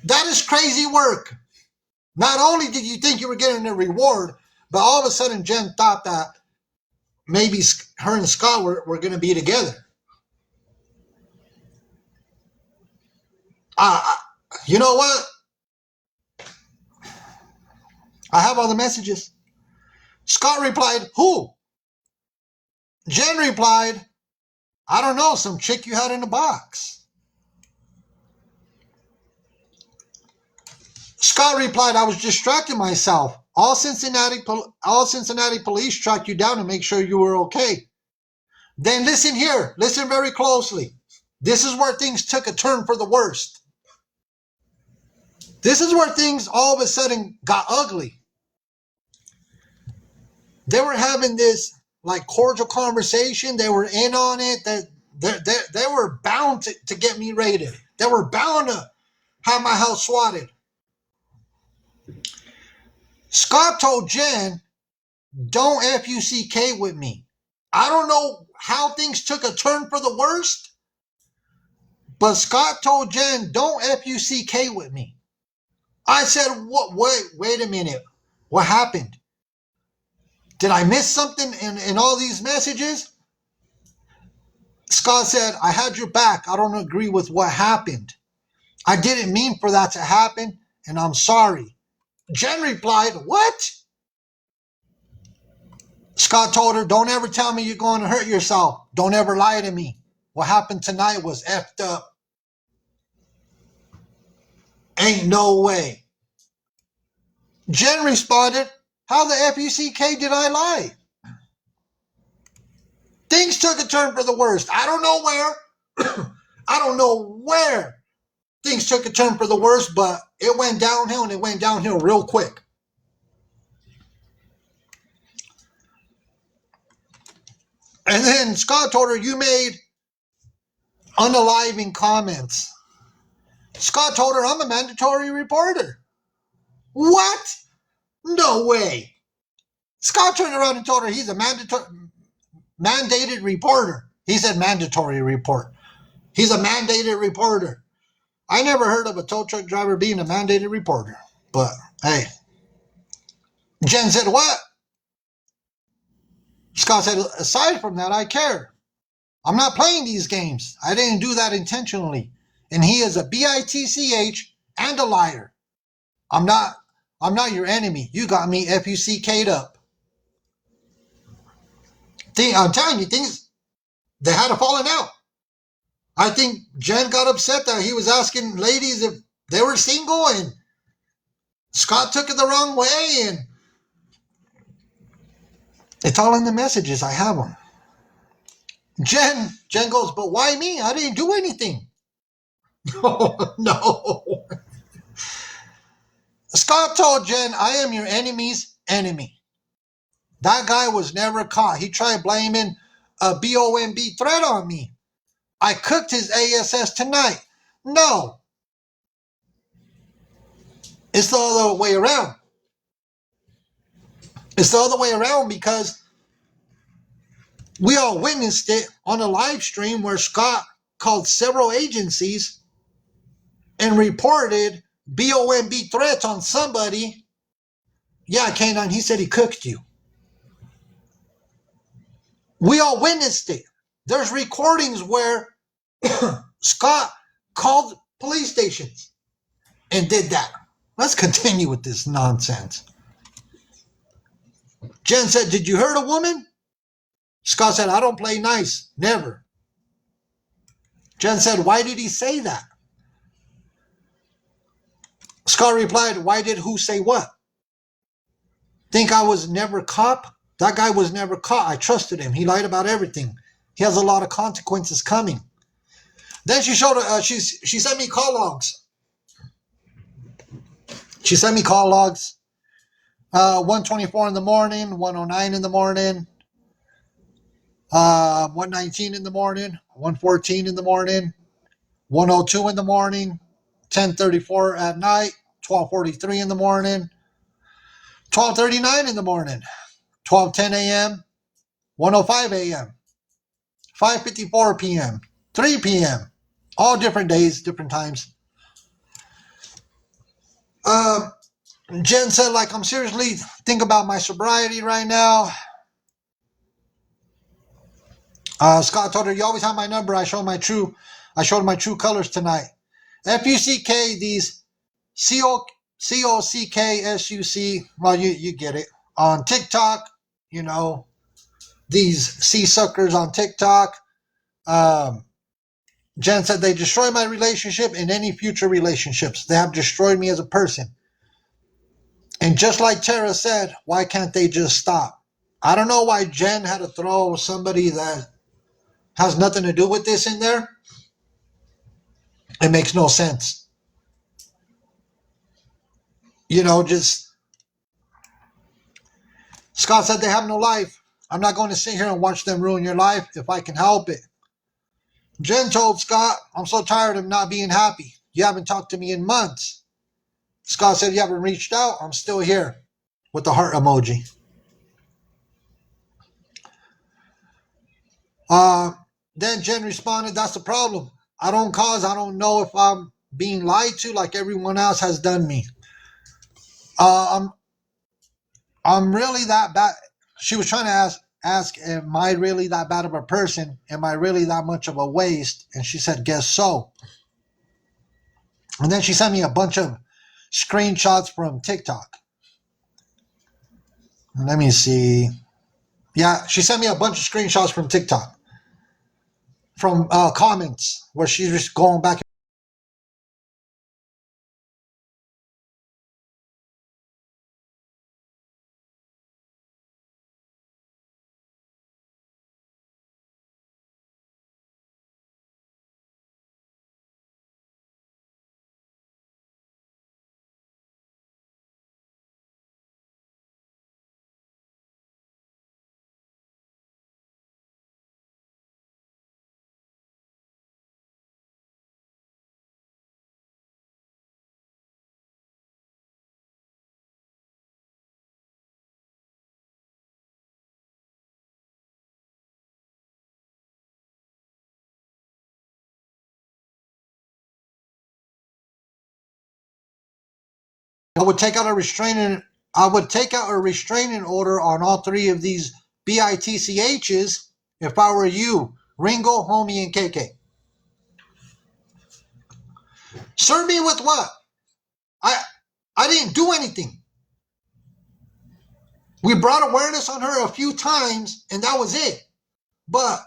That is crazy work. Not only did you think you were getting a reward, but all of a sudden Jen thought that maybe her and Scott were going to be together. You know what? I have all the messages. Scott replied, who? Jen replied, I don't know, some chick you had in the box. Scott replied, I was distracting myself. All Cincinnati police tracked you down to make sure you were okay. Then listen here. Listen very closely. This is where things took a turn for the worst. This is where things all of a sudden got ugly. They were having this like cordial conversation. They were in on it. They were bound to get me raided. They were bound to have my house swatted. Scott told Jen, don't F-U-C-K with me. I don't know how things took a turn for the worst? But Scott told Jen, don't F-U-C-K with me. I said, what? Wait a minute. What happened? Did I miss something in all these messages? Scott said, I had your back. I don't agree with what happened. I didn't mean for that to happen, and I'm sorry. Jen replied, what? Scott told her, don't ever tell me you're going to hurt yourself. Don't ever lie to me. What happened tonight was effed up. Ain't no way. Jen responded, how the F-U-C-K did I lie? Things took a turn for the worst. I don't know where. I don't know where things took a turn for the worst, but it went downhill, and it went downhill real quick. And then Scott told her, you made unaliving comments. Scott told her, I'm a mandatory reporter. What? No way. Scott turned around and told her he's a mandated reporter. He said mandatory report. He's a mandated reporter. I never heard of a tow truck driver being a mandated reporter. But, hey. Jen said, what? Scott said, aside from that, I care. I'm not playing these games. I didn't do that intentionally. And he is a bitch and a liar. I'm not your enemy. You got me F-U-C-K'd up. I'm telling you, things, they had a falling out. I think Jen got upset that he was asking ladies if they were single, and Scott took it the wrong way, and it's all in the messages. I have them. Jen goes, but why me? I didn't do anything. No. Scott told Jen, I am your enemy's enemy. That guy was never caught. He tried blaming a BOMB threat on me. I cooked his ASS tonight. No. It's the other way around. It's the other way around because we all witnessed it on a live stream where Scott called several agencies and reported BOMB threats on somebody. Yeah, K9, he said he cooked you. We all witnessed it. There's recordings where Scott called police stations and did that. Let's continue with this nonsense. Jen said, did you hurt a woman? Scott said, I don't play nice. Never. Jen said, why did he say that? Scott replied, why did who say what? Think I was never caught? That guy was never caught. I trusted him. He lied about everything. He has a lot of consequences coming. Then she showed she sent me call logs. She sent me call logs. 1:24 in the morning, 1:09 in the morning, 1:19 in the morning, 1:14 in the morning, 1:02 in the morning, 10:34 at night, 12:43 in the morning, 12:39 in the morning, 12:10 a.m., 1:05 a.m., 5:54 p.m., 3 p.m., all different days, different times. Jen said, like, I'm seriously thinking about my sobriety right now. Scott told her, you always have my number. I showed my true colors tonight. F-U-C-K, these C-O-C-K-S-U-C, well, you get it. On TikTok, you know, these sea suckers on TikTok. Jen said they destroy my relationship and any future relationships. They have destroyed me as a person. And just like Tara said, why can't they just stop? I don't know why Jen had to throw somebody that has nothing to do with this in there. It makes no sense. You know, just Scott said they have no life. I'm not going to sit here and watch them ruin your life if I can help it. Jen told Scott, I'm so tired of not being happy. You haven't talked to me in months. Scott said, you haven't reached out. I'm still here with the heart emoji. Then Jen responded, "That's the problem. I don't know if I'm being lied to like everyone else has done me. Uh, I'm I'm really that bad." She was trying to ask, am I really that bad of a person? Am I really that much of a waste? And she said, guess so. And then she sent me a bunch of screenshots from TikTok. Let me see. Yeah, she sent me a bunch of screenshots from TikTok, from comments where she's just going back. I would take out a restraining I would take out a restraining order on all three of these BITCHs if I were you, Ringo, Homie, and KK. Serve me with what? I I didn't do anything. We brought awareness on her a few times, and that was it. But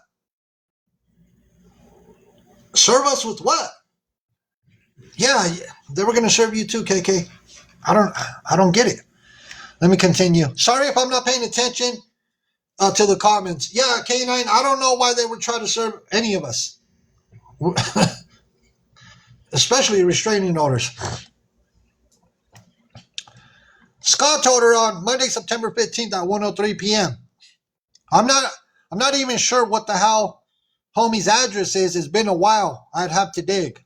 serve us with what? Yeah, they were going to serve you too, KK. I don't get it. Let me continue. Sorry if I'm not paying attention to the comments. Yeah, K9. I don't know why they would try to serve any of us, especially restraining orders. Scott told her on Monday, September 15th at 1:03 p.m. I'm not. I'm not even sure what the hell homie's address is. It's been a while. I'd have to dig.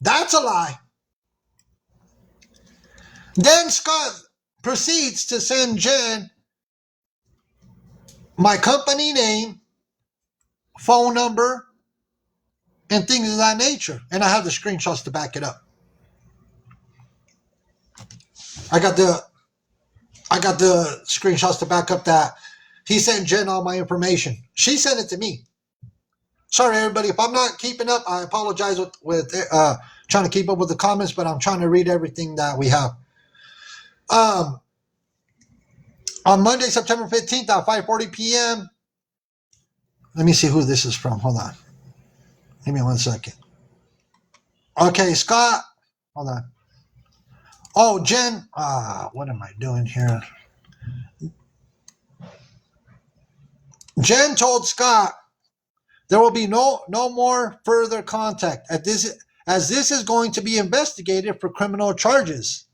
That's a lie. Then Scott proceeds to send Jen my company name, phone number, and things of that nature. And I have the screenshots to back it up. I got the I got the screenshots to back up that he sent Jen all my information. She sent it to me. Sorry, everybody. If I'm not keeping up, I apologize with trying to keep up with the comments, but I'm trying to read everything that we have. Um, on Monday, September 15th at 5:40 p.m. Let me see who this is from. Hold on. Give me 1 second. Okay, Scott. Hold on. Oh, Jen. What am I doing here? Jen told Scott there will be no more further contact as this is going to be investigated for criminal charges.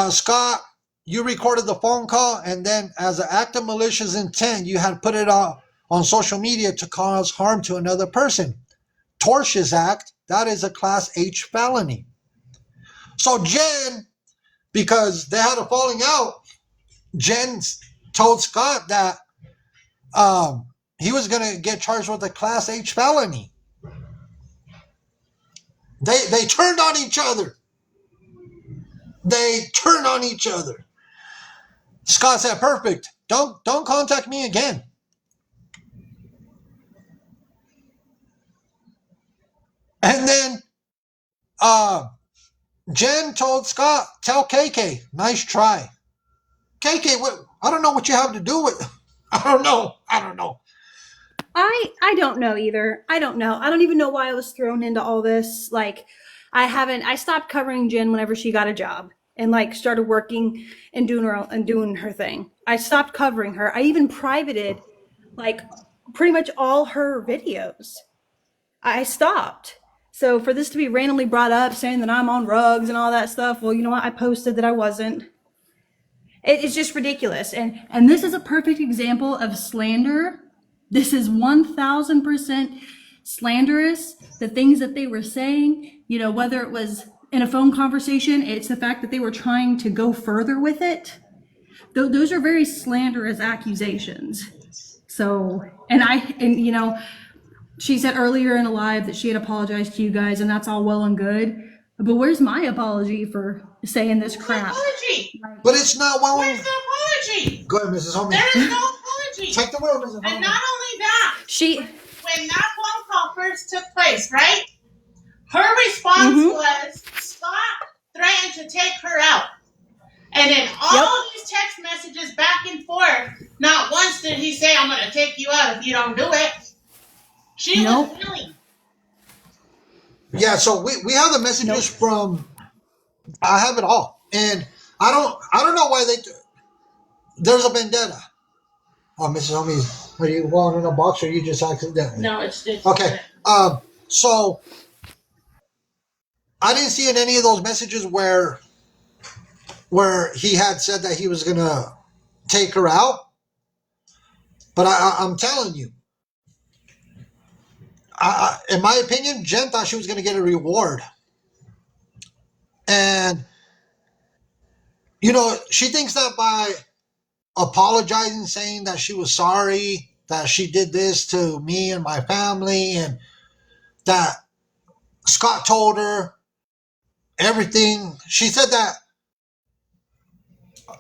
Scott, you recorded the phone call, and then as an act of malicious intent, you had put it on social media to cause harm to another person. Tortious act, that is a class H felony. So Jen, because they had a falling out, Jen told Scott that he was going to get charged with a class H felony. They turned on each other. They turned on each other. Scott said, "Perfect. Don't contact me again." And then Jen told Scott, "Tell KK, nice try." KK, what? I don't know what you have to do with. I don't know. I don't know either. I don't know. I don't even know why I was thrown into all this. Like, I stopped covering Jen whenever she got a job and like started working and doing her thing. I stopped covering her. I even privated like pretty much all her videos. I stopped. So for this to be randomly brought up saying that I'm on rugs and all that stuff, well, you know what? I posted that I wasn't. It's just ridiculous. And this is a perfect example of slander. This is 1000% slanderous. The things that they were saying, you know, whether it was in a phone conversation, it's the fact that they were trying to go further with it. Those are very slanderous accusations. So, and you know, she said earlier in a live that she had apologized to you guys, and that's all well and good. But where's my apology for saying this Where's the crap? apology? But it's not well. Where's the apology? Go ahead, Mrs. Homie. There is no apology. Take the wheel, Mrs. Homie. And not only that, She, when that phone call first took place, right? Her response was Scott threatened to take her out. And in all these text messages back and forth, not once did he say, I'm going to take you out if you don't do it. She was willing. Yeah, so we have the messages from, I have it all. And I don't know why there's a vendetta. Oh, Mrs. Homie, are you going in a box or you just accidentally? No, it's okay. So I didn't see in any of those messages where he had said that he was gonna take her out. But I'm telling you, in my opinion, Jen thought she was gonna get a reward, and you know she thinks that by apologizing, saying that she was sorry, that she did this to me and my family, and that Scott told her everything. She said that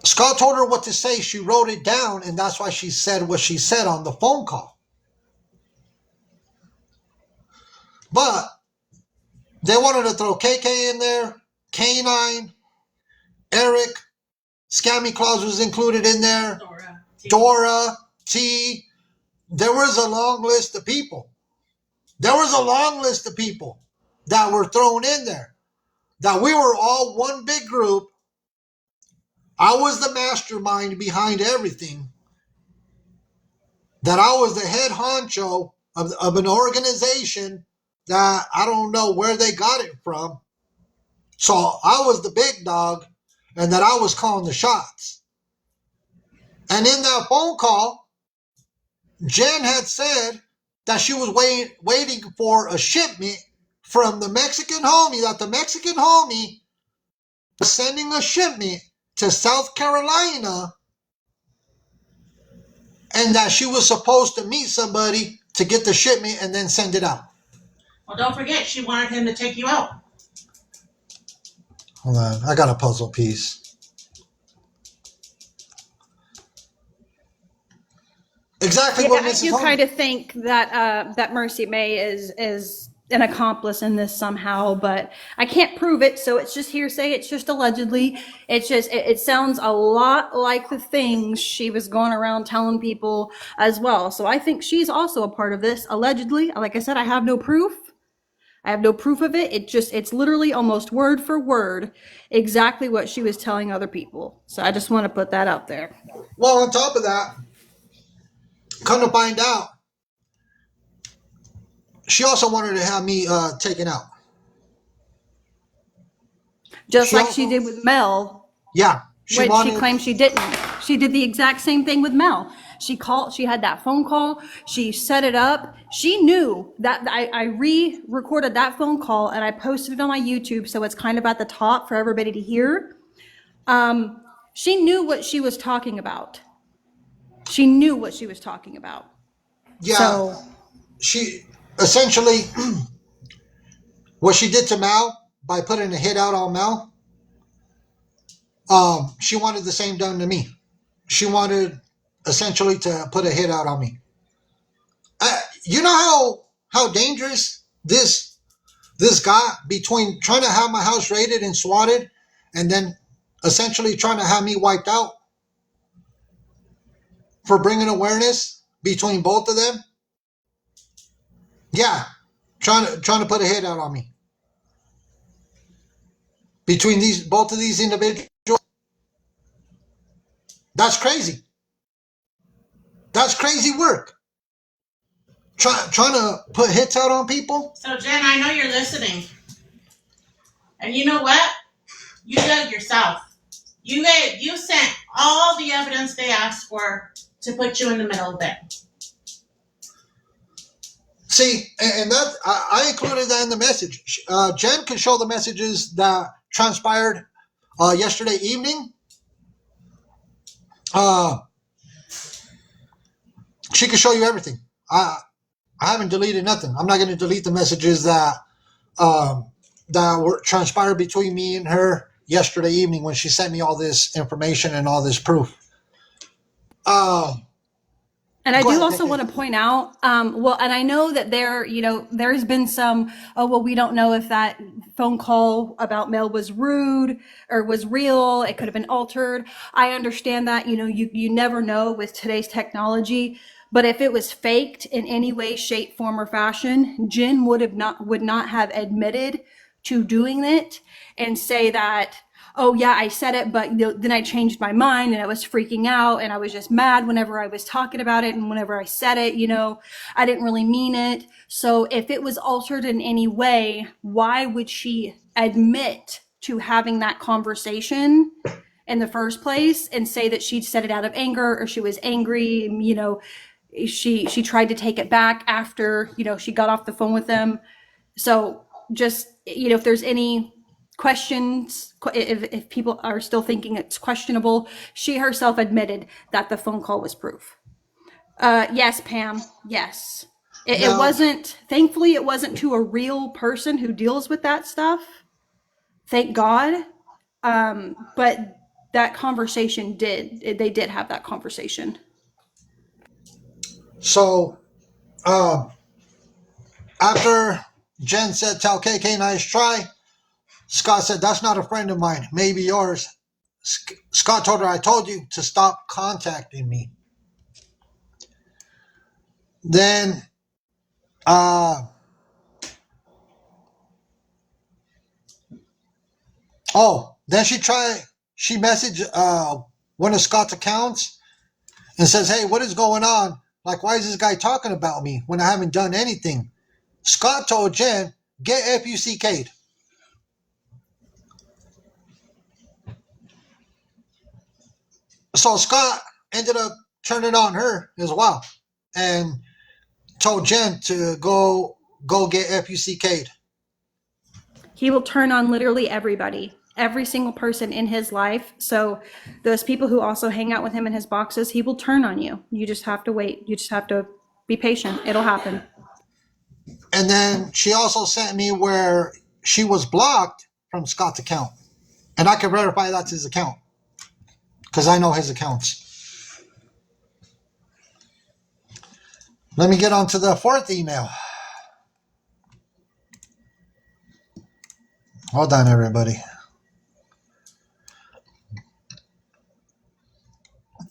Scott told her what to say. She wrote it down, and that's why she said what she said on the phone call. But they wanted to throw KK in there, K9, Eric, Scammy Claus was included in there, Dora, T. There was a long list of people. There was a long list of people that were thrown in there. That we were all one big group. I was the mastermind behind everything. That I was the head honcho of an organization that I don't know where they got it from. So I was the big dog and that I was calling the shots. And in that phone call, Jen had said that she was waiting for a shipment from the Mexican homie, that the Mexican homie was sending a shipment to South Carolina and that she was supposed to meet somebody to get the shipment and then send it out. Well, don't forget, she wanted him to take you out. Hold on, I got a puzzle piece. Exactly what Mrs. I do Holmes. kind of think that that Mercy May is an accomplice in this somehow, but I can't prove it, so it's just hearsay. It's just allegedly. It's just it sounds a lot like the things she was going around telling people as well. So I think she's also a part of this, allegedly. Like I said, I have no proof. I have no proof of it. It's literally almost word for word exactly what she was telling other people. So I just want to put that out there. Well, on top of that, come to find out, she also wanted to have me taken out. Just like she did with Mel. Yeah. She claimed she didn't. She did the exact same thing with Mel. She had that phone call. She set it up. She knew that I re-recorded that phone call and I posted it on my YouTube. So it's kind of at the top for everybody to hear. She knew what she was talking about. She knew what she was talking about. Yeah. So, she essentially, what she did to Mal by putting a hit out on Mal, she wanted the same done to me. She wanted essentially to put a hit out on me. You know how dangerous this got between trying to have my house raided and swatted and then essentially trying to have me wiped out for bringing awareness between both of them. Yeah, trying to put a hit out on me between both of these individuals. That's crazy. That's crazy work. Trying to put hits out on people. So Jen, I know you're listening, and you know what? You dug yourself. You sent all the evidence they asked for to put you in the middle of it. See, and that I included that in the message. Jen can show the messages that transpired yesterday evening. She can show you everything. I haven't deleted nothing. I'm not going to delete the messages that were transpired between me and her yesterday evening when she sent me all this information and all this proof. And I Go do ahead, also KK. want to point out, well, and I know that there's been some, oh, well, we don't know if that phone call about Mel was rude or was real. It could have been altered. I understand that, you never know with today's technology. But if it was faked in any way, shape, form, or fashion, Jen would not have admitted to doing it and say that, oh yeah, I said it, but then I changed my mind and I was freaking out and I was just mad whenever I was talking about it and whenever I said it, I didn't really mean it. So if it was altered in any way, why would she admit to having that conversation in the first place and say that she'd said it out of anger or she was angry? She tried to take it back after, she got off the phone with them. So just, if there's any questions, if people are still thinking it's questionable, she herself admitted that the phone call was proof. Yes, Pam. Yes. It Now, wasn't, thankfully, it wasn't to a real person who deals with that stuff. Thank God. But that conversation they did have that conversation. so after Jen said, tell KK nice try, Scott said, that's not a friend of mine, maybe yours. Scott told her, I told you to stop contacting me. Then, then she messaged one of Scott's accounts and says, hey, what is going on? Like, why is this guy talking about me when I haven't done anything? Scott told Jen, get FUCK'd. So Scott ended up turning on her as well and told Jen to go get FUCK'd. He will turn on literally every single person in his life. So those people who also hang out with him in his boxes, he will turn on you. You just have to wait. You just have to be patient. It'll happen. And then she also sent me where she was blocked from Scott's account. And I can verify that's his account because I know his accounts. Let me get on to the fourth email. Hold on, everybody.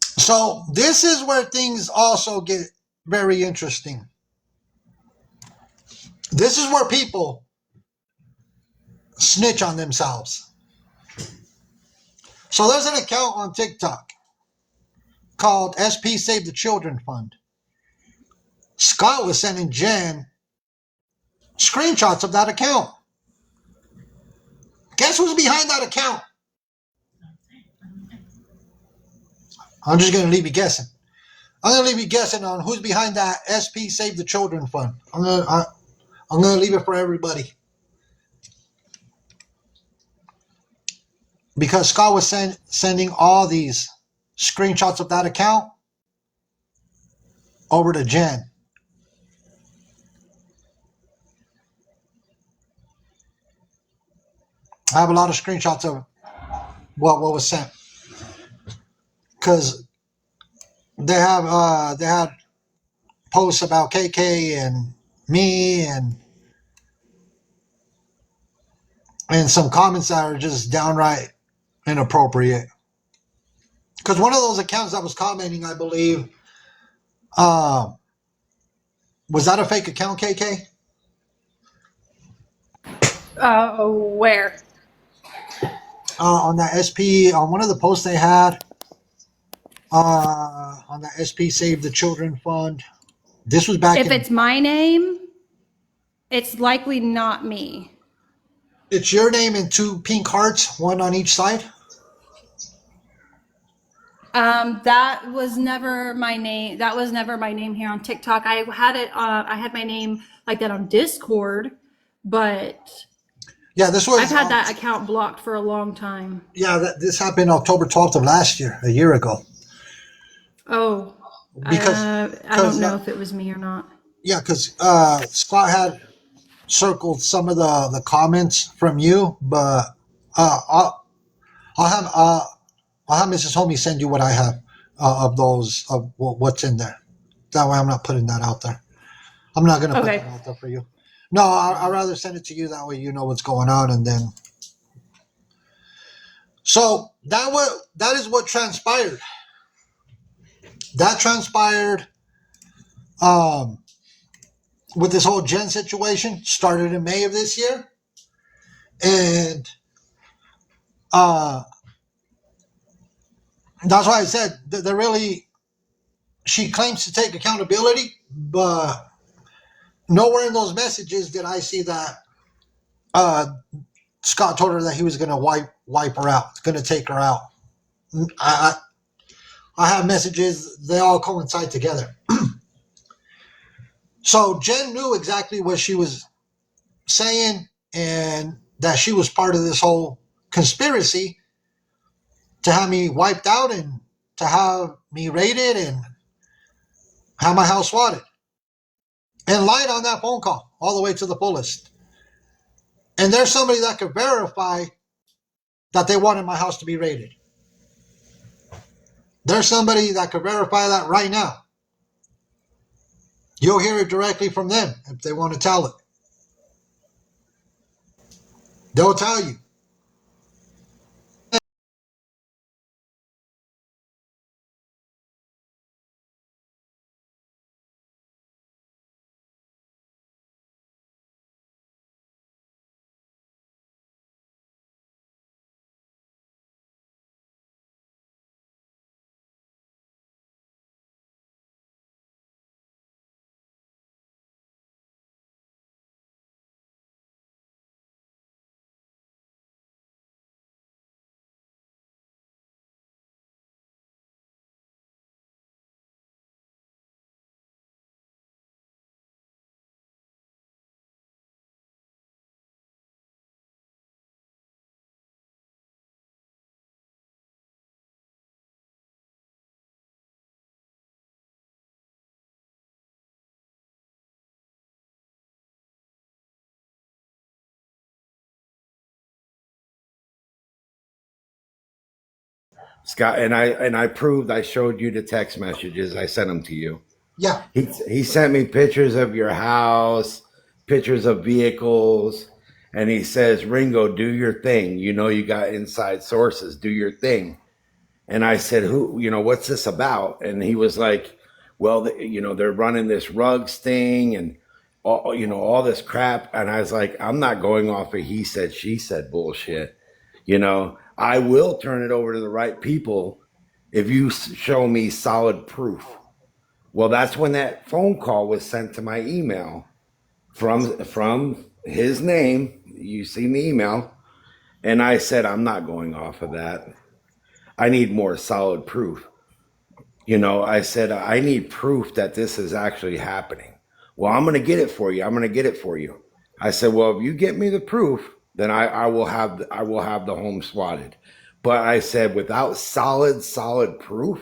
So this is where things also get very interesting. This is where people snitch on themselves. So there's an account on TikTok called SP Save the Children Fund. Scott was sending Jen screenshots of that account. Guess who's behind that account? I'm just going to leave you guessing. I'm going to leave you guessing on who's behind that SP Save the Children Fund. I'm going to leave it for everybody. Because Scott was sending all these screenshots of that account over to Jen. I have a lot of screenshots of what was sent. Because they had posts about KK and me and some comments that are just downright inappropriate. Because one of those accounts that was commenting, I believe, was that a fake account, KK? Where? On that SP, on one of the posts they had, on that SP Save the Children Fund. This was back If it's my name, it's likely not me. It's your name and two pink hearts, one on each side. That was never my name. That was never my name here on TikTok. I had it. I had my name like that on Discord, but Yeah, this was. I've had that account blocked for a long time. Yeah, this happened October 12th of last year, a year ago. Oh, Because I don't know if it was me or not. yeah, because Scott had circled some of the comments from you, but uh, I'll I'll have uh, I'll have Mrs. Homie send you what I have of those of what's in there. That way, I'm not putting that out there. I'm not gonna put Okay. that out there for you. No, I'd rather send it to you. That way, you know what's going on, and then so that is what transpired. That transpired um, with this whole Jen situation. Started in May of this year, and uh, that's why I said that they're really. She claims to take accountability, but nowhere in those messages did I see that uh, Scott told her that he was going to wipe her out, going to take her out. I, I have messages; they all coincide together. So Jen knew exactly what she was saying, and that she was part of this whole conspiracy to have me wiped out and to have me raided and have my house swatted, and lied on that phone call all the way to the fullest. And there's somebody that could verify that they wanted my house to be raided. There's somebody that could verify that right now. You'll hear it directly from them if they want to tell it. They'll tell you. Scott, and I proved I showed you the text messages. I sent them to you. Yeah. He sent me pictures of your house, pictures of vehicles, and he says, "Ringo, do your thing. You know you got inside sources. Do your thing." And I said, "Who? You know what's this about?" And he was like, "Well, they're running this rugs thing and all this crap." And I was like, "I'm not going off of he said she said bullshit. I will turn it over to the right people if you show me solid proof." Well, that's when that phone call was sent to my email from his name. You seen the email. And I said, "I'm not going off of that. I need more solid proof." I said, "I need proof that this is actually happening." "Well, I'm going to get it for you. I'm going to get it for you." I said, "Well, if you get me the proof, then I will have the home swatted." But I said, without solid proof,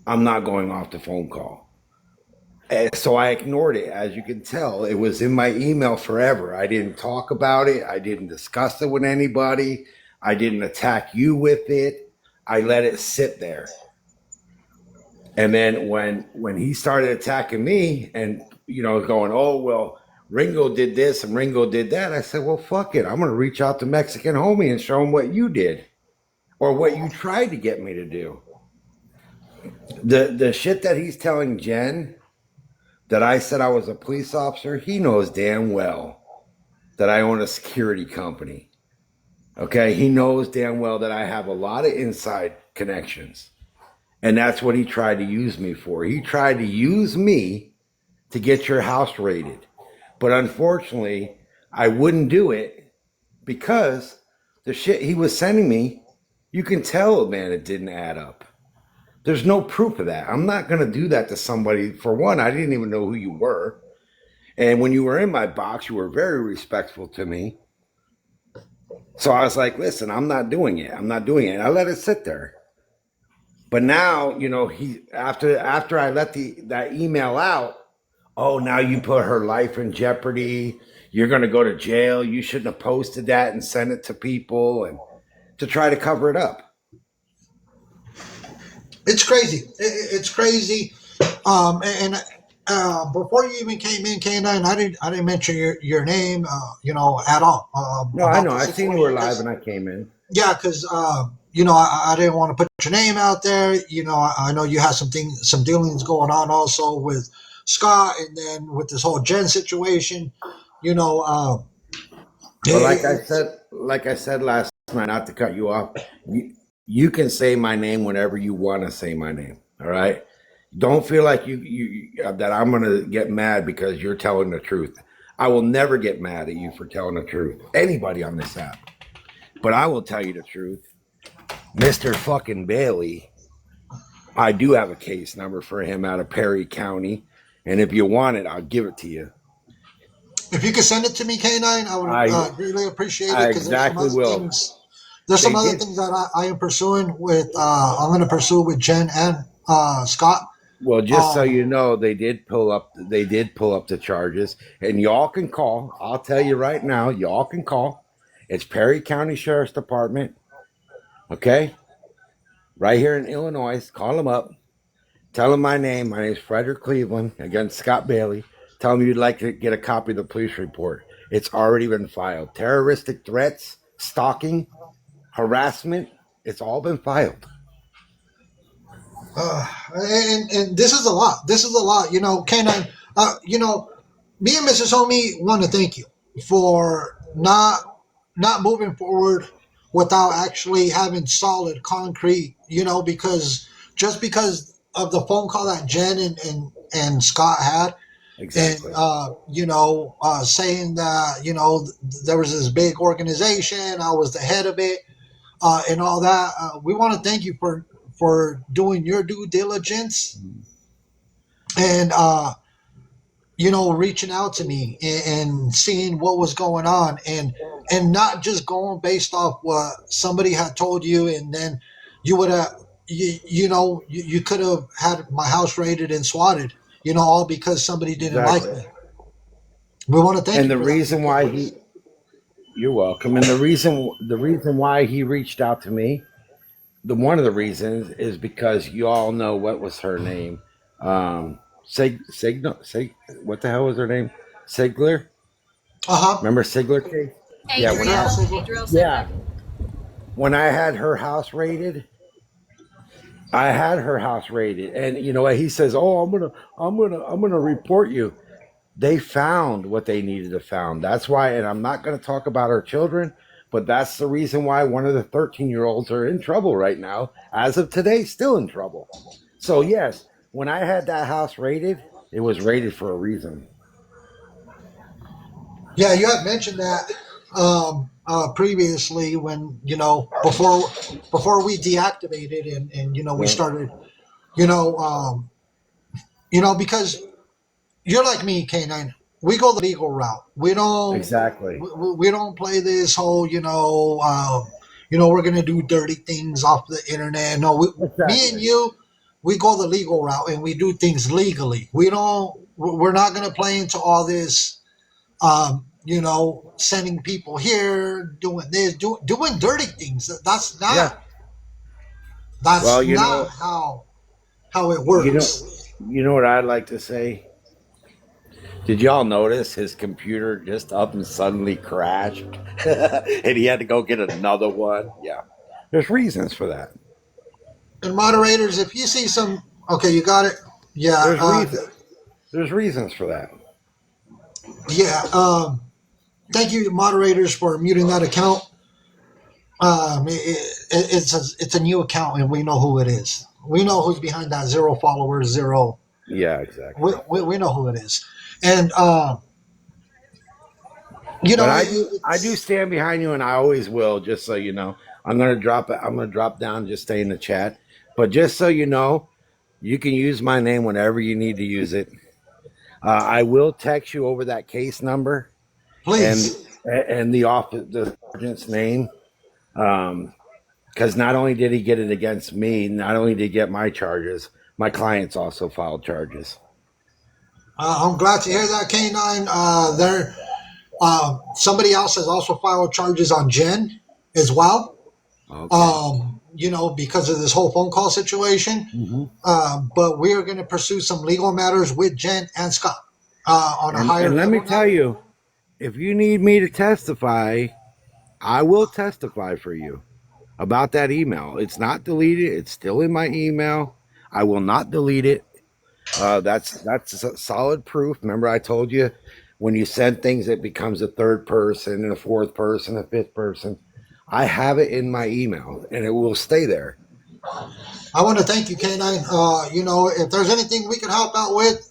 I'm not going off the phone call. And so I ignored it. As you can tell, it was in my email forever. I didn't talk about it. I didn't discuss it with anybody. I didn't attack you with it. I let it sit there. And then when he started attacking me and going, "Oh well, Ringo did this and Ringo did that," I said, "Well, fuck it. I'm gonna reach out to Mexican Homie and show him what you did or what you tried to get me to do." The shit that he's telling Jen, that I said I was a police officer, he knows damn well that I own a security company. Okay, he knows damn well that I have a lot of inside connections. And that's what he tried to use me for. He tried to use me to get your house raided. But unfortunately, I wouldn't do it because the shit he was sending me, you can tell, man, it didn't add up. There's no proof of that. I'm not going to do that to somebody. For one, I didn't even know who you were. And when you were in my box, you were very respectful to me. So I was like, listen, I'm not doing it. I'm not doing it. And I let it sit there. But now, he after I let that email out, oh, now you put her life in jeopardy. You're going to go to jail. You shouldn't have posted that and sent it to people and to try to cover it up. It's crazy. It's crazy. And before you even came in, K9, I didn't mention your name, at all. No, I About know. the I seen you were situation. live and I came in. Yeah, because I didn't want to put your name out there. I know you have some dealings going on also with Scott, and then with this whole Jen situation. You know, But it's like I said last night, not to cut you off, you can say my name whenever you want to say my name. All right. Don't feel like that I'm gonna get mad because you're telling the truth. I will never get mad at you for telling the truth. Anybody on this app. But I will tell you the truth. Mr. fucking Bailey, I do have a case number for him out of Perry County. And if you want it, I'll give it to you. if you could send it to me, K9, I would I really appreciate it I because there's some exactly other will. things. There's some They other did things that I am pursuing with. I'm going to pursue with Jen and Scott. well, just so Um, you know, they did pull up the charges. And y'all can call. I'll tell you right now, y'all can call. It's Perry County Sheriff's Department. Okay? Right here in Illinois. Call them up. Tell them my name. My name is Frederick Cleveland against Scott Bailey. Tell them you'd like to get a copy of the police report. It's already been filed. Terroristic threats, stalking, harassment, it's all been filed. and this is a lot. This is a lot. K9. Me and Mrs. Homie want to thank you for not moving forward without actually having solid concrete. Because just because of the phone call that Jen and Scott had, and Exactly. saying that there was this big organization, I was the head of it, and all that. We want to thank you for doing your due diligence and reaching out to me and seeing what was going on, and not just going based off what somebody had told you, and then you would have you could have had my house raided and swatted, all because somebody didn't like Exactly. me. We want to thank And you the for that, reason why you're welcome. And the reason why he reached out to me, one of the reasons is because you all know what was her name. What the hell was her name? Sigler? uh-huh. Remember Sigler case? Yeah, Yeah, Adriel, Sigler. Adriel yeah. Sigler. When I had her house raided, and you know what he says? Oh, I'm gonna report you. They found what they needed to found. That's why, and I'm not going to talk about our children, but that's the reason why one of the 13-year-olds are in trouble right now. As of today, still in trouble. So yes, when I had that house raided, it was raided for a reason. Yeah, you had mentioned that previously when before we deactivated and we Yeah, started because you're like me, K9. We go the legal route. We don't exactly, we don't play this whole we're gonna do dirty things off the internet. No, me and exactly. you, we go the legal route and we do things legally. We're not gonna play into all this sending people here, doing this, doing dirty things. Yeah. That's Well, not how it you know, works. you know what I'd like to say. Did y'all notice his computer just up and suddenly crashed, and he had to go get another one? Yeah, there's reasons for that. And moderators, if you see some, okay, you got it. Yeah, There's reason. There's reasons for that. yeah. Thank you, moderators, for muting that account. It's a new account, and we know who it is. We know who's behind that zero followers, zero. Yeah, exactly. We know who it is, and But I do it's stand behind you, and I always will. Just so you know, I'm gonna drop it. I'm gonna drop down. Just stay in the chat. But just so you know, you can use my name whenever you need to use it. I will text you over that case number and please. the sergeant's name. Um, Because not only did he get it against me, not only did he get my charges, my clients also filed charges. I'm glad to hear that, Canine. Somebody else has also filed charges on Jen as well. Okay. Because of this whole phone call situation. Mm-hmm. But we are going to pursue some legal matters with Jen and Scott on a higher And let me level tell now. you, if you need me to testify, I will testify for you about that email. It's not deleted. It's still in my email. I will not delete it. That's solid proof. Remember, I told you when you send things, it becomes a third person and a fourth person, a fifth person. I have it in my email, and it will stay there. I want to thank you, Canine. If there's anything we can help out with,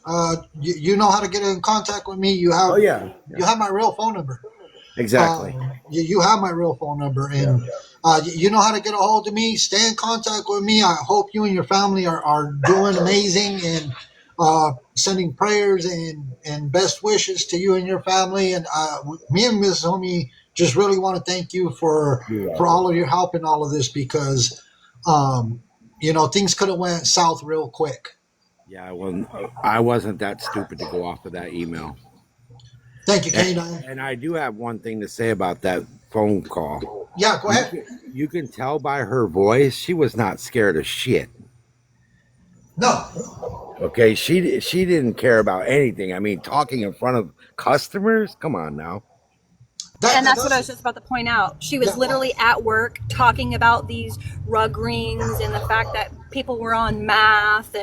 you know how to get in contact with me. You Oh have yeah, you have my real phone number. exactly. You have my real phone number, Yeah. and you know how to get a hold of me. Stay in contact with me. I hope you and your family are doing amazing, and sending prayers and best wishes to you and your family. And me and Miss Homie just really want to thank you You're for all welcome. of your help in all of this, because things could have went south real quick. Yeah, I wasn't that stupid to go off of that email. Thank you, And, Canine. and I do have one thing to say about that phone call. Yeah, go You ahead. can, you can tell by her voice she was not scared of shit. No, Okay, she didn't care about anything. I mean, talking in front of customers. Come on now. And that's what I was that's just about to point out. She was yeah. literally at work talking about these rug rings and the fact that people were on math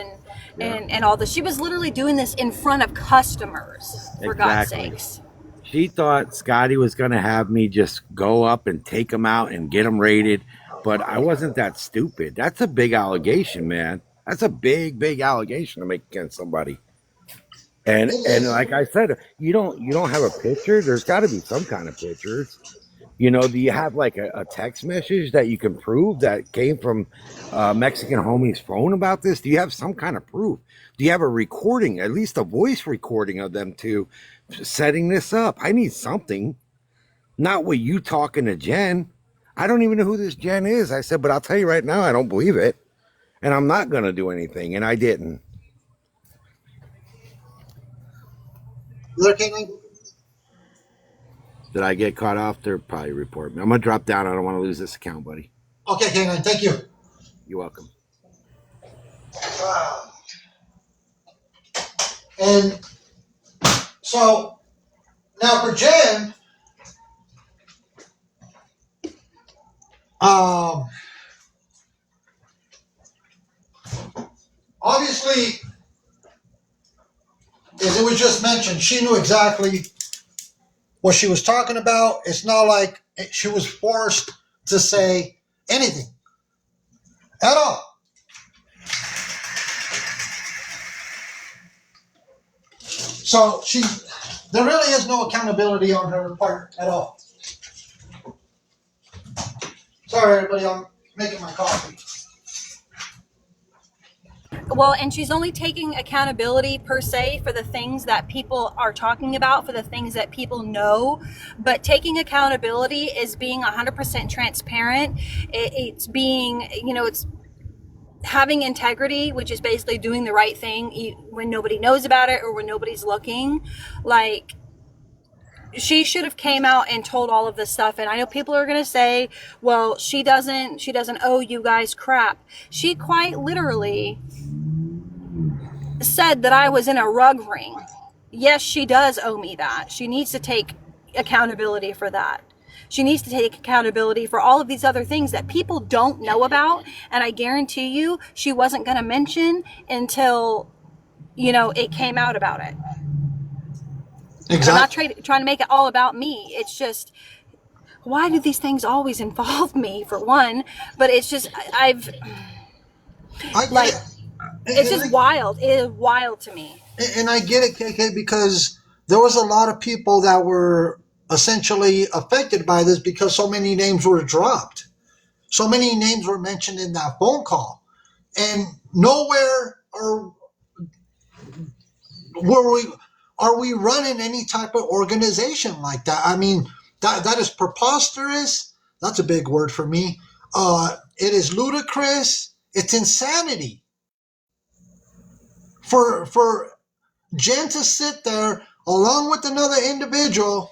Yeah, and all this. She was literally doing this in front of customers, for God's exactly. sakes. She thought Scotty was going to have me just go up and take him out and get him rated, but I wasn't that stupid. That's a big allegation, man. That's a big allegation to make against somebody. It And is. like I said, you don't have a picture. There's got to be some kind of pictures. Do you have like a text message that you can prove that came from Mexican homie's phone about this? Do you have some kind of proof? Do you have a recording, at least a voice recording of them two setting this up? I need something. Not with you talking to Jen. I don't even know who this Jen is. I said, but I'll tell you right now, I don't believe it. And I'm not going to do anything. And I didn't. Look, Canine. Did I get caught off? They'll probably report me. I'm going to drop down. I don't want to lose this account, buddy. Okay, Canine. Thank you. You're welcome. And so now for Jen, um, obviously, as it was just mentioned, she knew exactly what she was talking about. It's not like she was forced to say anything at all. So there really is no accountability on her part at all. Sorry, everybody, I'm making my coffee. Well, and she's only taking accountability per se for the things that people are talking about, for the things that people know. But taking accountability is being 100% transparent. It's being, it's having integrity, which is basically doing the right thing when nobody knows about it or when nobody's looking. Like, she should have came out and told all of this stuff. And I know people are going to say, well, she doesn't owe you guys crap. She quite literally said that I was in a rug ring. Yes, she does owe me that. She needs to take accountability for that. She needs to take accountability for all of these other things that people don't know about. And I guarantee you, she wasn't going to mention until, it came out about it. And I'm not Exactly. trying to make it all about me. It's just, why do these things always involve me, for one? But it's just, I get like, it. it's And just wild. It is wild to me. I get it, KK, because there was a lot of people that were essentially affected by this because so many names were dropped. So many names were mentioned in that phone call. And nowhere were we are we running any type of organization like that. I mean, that is preposterous. That's a big word for me. It is ludicrous. It's insanity for Jen to sit there along with another individual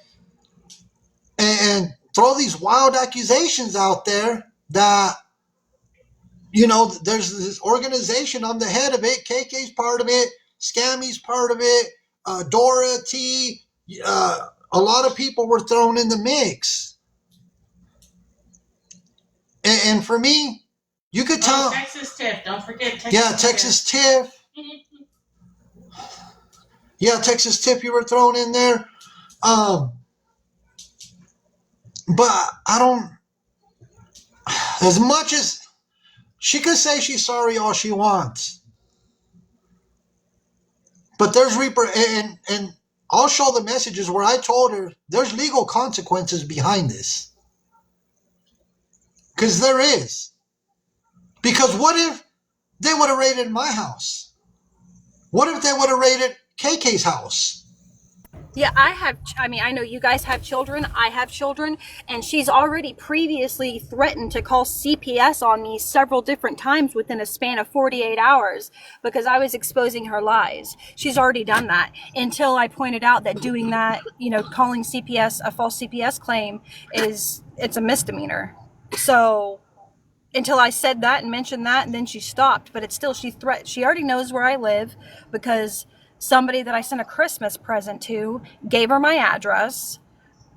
and throw these wild accusations out there that, there's this organization. I'm the head of it. KK's part of it. Scammy's part of it. Dora T. A lot of people were thrown in the mix. And for me, you could tell. Texas Tiff. Don't forget Texas. Yeah, Texas Tiff. Yeah, Texas Tiff. You were thrown in there. But I don't. As much as she could say she's sorry all she wants, but there's and I'll show the messages where I told her there's legal consequences behind this. Because there is. Because what if they would have raided my house? What if they would have raided KK's house? Yeah, I know you guys have children. I have children. And she's already previously threatened to call CPS on me several different times within a span of 48 hours because I was exposing her lies. She's already done that until I pointed out that doing that, calling CPS a false CPS claim it's a misdemeanor. So until I said that and mentioned that, and then she stopped. But it's still, she already knows where I live because somebody that I sent a Christmas present to gave her my address.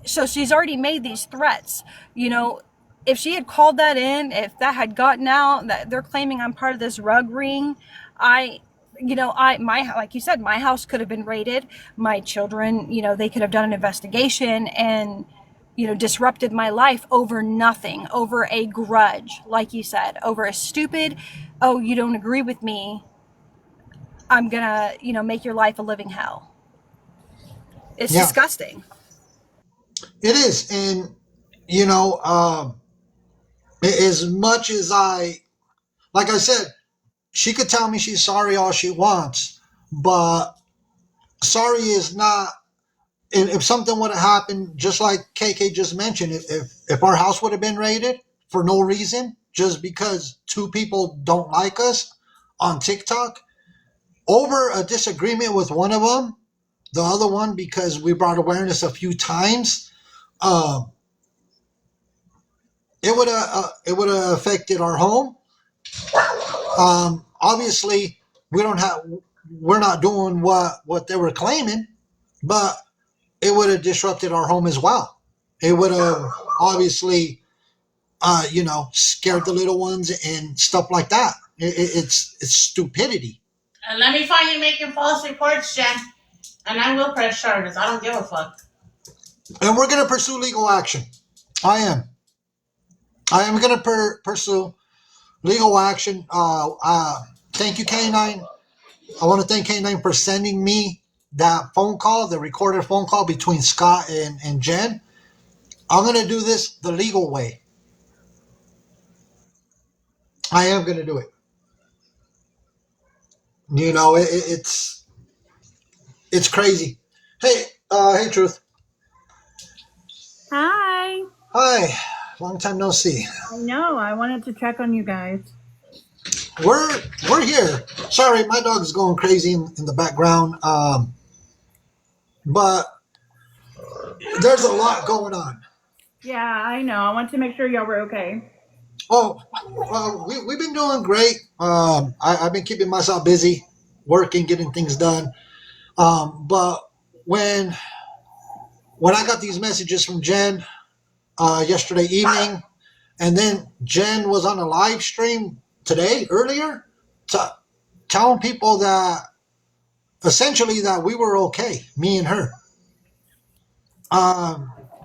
So she's already made these threats. If she had called that in, if that had gotten out, that they're claiming I'm part of this rug ring, like you said, my house could have been raided. My children, they could have done an investigation and disrupted my life over nothing, over a grudge, like you said, over a stupid, oh, you don't agree with me, I'm gonna, make your life a living hell. It's disgusting. It is. And, as much as like I said, she could tell me she's sorry all she wants, but sorry is not. If something would have happened, just like KK just mentioned, if our house would have been raided for no reason, just because two people don't like us on TikTok, over a disagreement with one of them, the other one, because we brought awareness a few times, it would have affected our home. Obviously, we're not doing what they were claiming, but it would have disrupted our home as well. It would have obviously, scared the little ones and stuff like that. It's stupidity. And let me find you making false reports, Jen. And I will press charges. I don't give a fuck. And we're going to pursue legal action. I am going to pursue legal action. Thank you, K9. I want to thank K9 for sending me that phone call, the recorded phone call between Scott and Jen. I'm going to do this the legal way. I am going to do it. It's crazy. Hey, Truth. Hi. Hi. Long time no see. I know. I wanted to check on you guys. We're here. Sorry, my dog's going crazy in the background. But there's a lot going on. Yeah, I know. I wanted to make sure y'all were okay. Oh, we've been doing great. I've been keeping myself busy, working, getting things done. But when I got these messages from Jen yesterday evening, and then Jen was on a live stream today earlier, telling people that essentially that we were okay, me and her.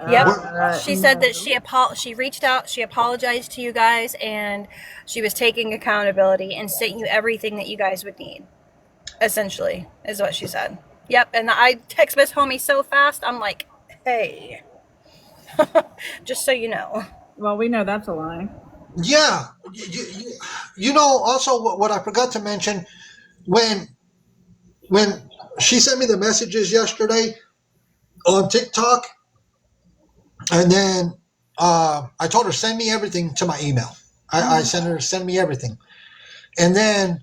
Yep. She said that she reached out, she apologized to you guys, and she was taking accountability and sent you everything that you guys would need. Essentially, is what she said. Yep. And I text Miss Homie so fast, I'm like, hey, just so you know. Well, we know that's a lie. Yeah. Also what I forgot to mention, when she sent me the messages yesterday on TikTok, and then I told her, send me everything to my email. I sent her to send me everything. And then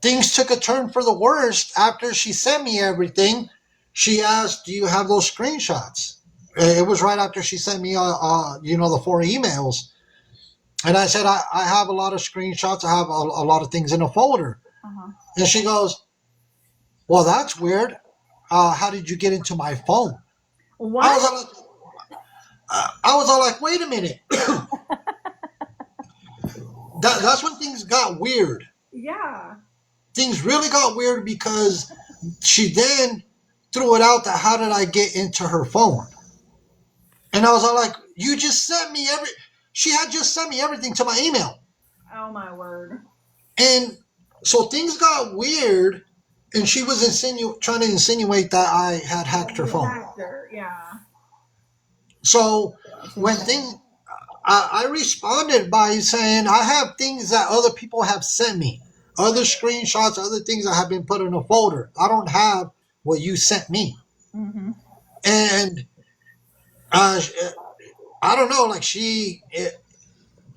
things took a turn for the worst after she sent me everything. She asked, "Do you have those screenshots?" It was right after she sent me, the 4 emails. And I said, I have a lot of screenshots. I have a lot of things in a folder. And she goes, "Well, that's weird. How did you get into my phone?" What? I was all like, wait a minute. That's when things got weird. Yeah. Things really got weird because she then threw it out that how did I get into her phone? And I was all like, you just sent me she had just sent me everything to my email. Oh my word. And so things got weird, and she was trying to insinuate that I had hacked her phone. Yeah. So when I responded by saying, I have things that other people have sent me, other screenshots, other things that have been put in a folder. I don't have what you sent me. Mm-hmm. And I don't know, like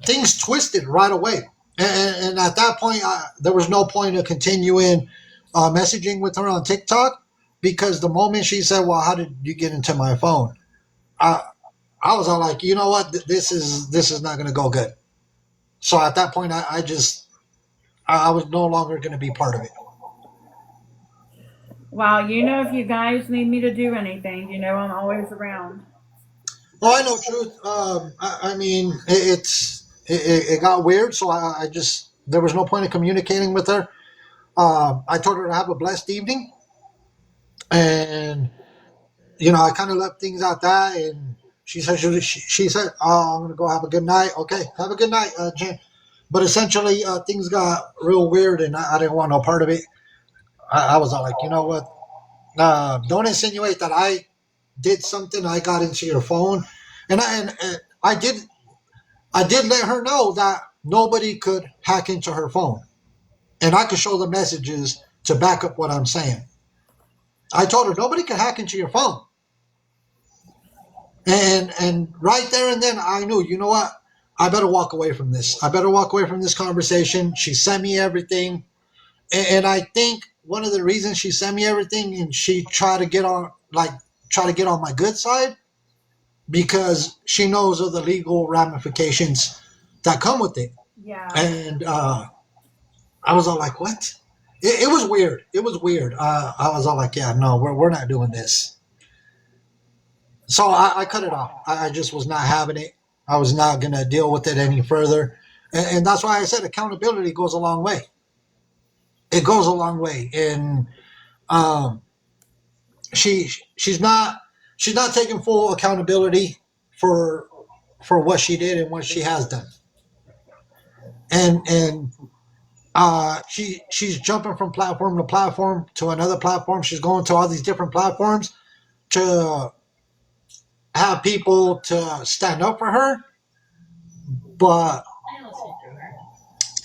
things twisted right away. And at that point, there was no point of continuing messaging with her on TikTok, because the moment she said, "Well, how did you get into my phone?" I was all like, you know what, this is not going to go good. So at that point, I was no longer going to be part of it. Well, if you guys need me to do anything, I'm always around. Oh, I know, truth. I mean, it got weird, so I just there was no point in communicating with her. I told her to have a blessed evening, and I kind of left things at that. And she said, "Oh, I'm gonna go have a good night." Okay, have a good night, Jen. But essentially, things got real weird, and I didn't want no part of it. I was all like, you know what? Don't insinuate that I did something. I got into your phone, and I did let her know that nobody could hack into her phone, and I could show the messages to back up what I'm saying. I told her nobody could hack into your phone. And right there and then I knew, you know what? I better walk away from this. I better walk away from this conversation. She sent me everything. And I think one of the reasons she sent me everything, and she try to get on my good side, because she knows of the legal ramifications that come with it. Yeah. And I was all like, what? It was weird. It was weird. I was all like, yeah, no, we're not doing this. So I cut it off. I just was not having it. I was not going to deal with it any further. And that's why I said accountability goes a long way. It goes a long way. And um, she she's not taking full accountability for what she did and what she has done. And she's jumping from platform to platform to another platform. She's going to all these different platforms to have people to stand up for her. But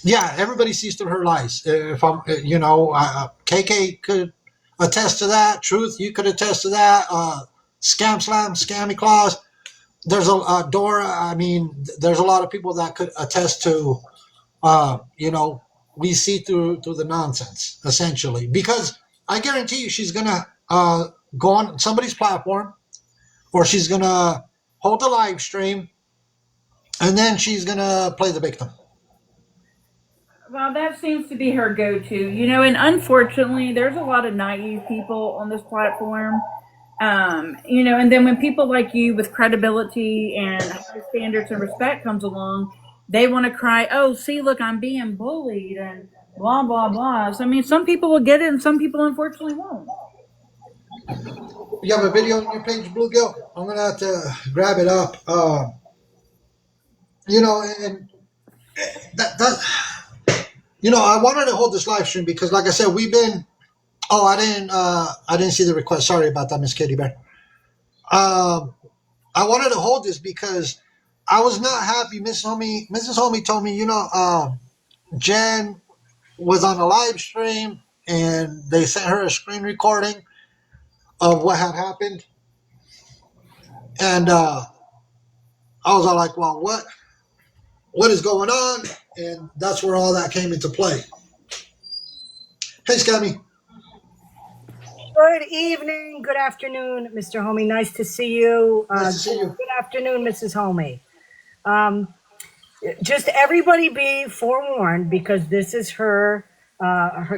yeah, everybody sees through her lies. If I'm, KK could attest to that. Truth, you could attest to that. Scam Slam, Scammy Claus. There's a Dora. I mean, there's a lot of people that could attest to. We see through the nonsense essentially, because I guarantee you, she's gonna go on somebody's platform, or she's gonna hold a live stream, and then she's gonna play the victim. Well, that seems to be her go-to, and unfortunately, there's a lot of naive people on this platform. And then when people like you with credibility and high standards and respect comes along, they want to cry, "Oh, see, look, I'm being bullied," and blah blah blah. So I mean, some people will get it, and some people unfortunately won't. You have a video on your page, Bluegill? I'm gonna have to grab it up. And I wanted to hold this live stream because, like I said, we've been. Oh, I didn't see the request. Sorry about that, Miss Kitty Bear. I wanted to hold this because I was not happy. Mrs. Homie told me, Jen was on a live stream and they sent her a screen recording of what had happened, and I was all like, well, what is going on, and that's where all that came into play. Hey, Scammy. Good evening, good afternoon, Mr. Homie. Nice to see you. Nice to see you. Good afternoon, Mrs. Homie. Just everybody be forewarned because this is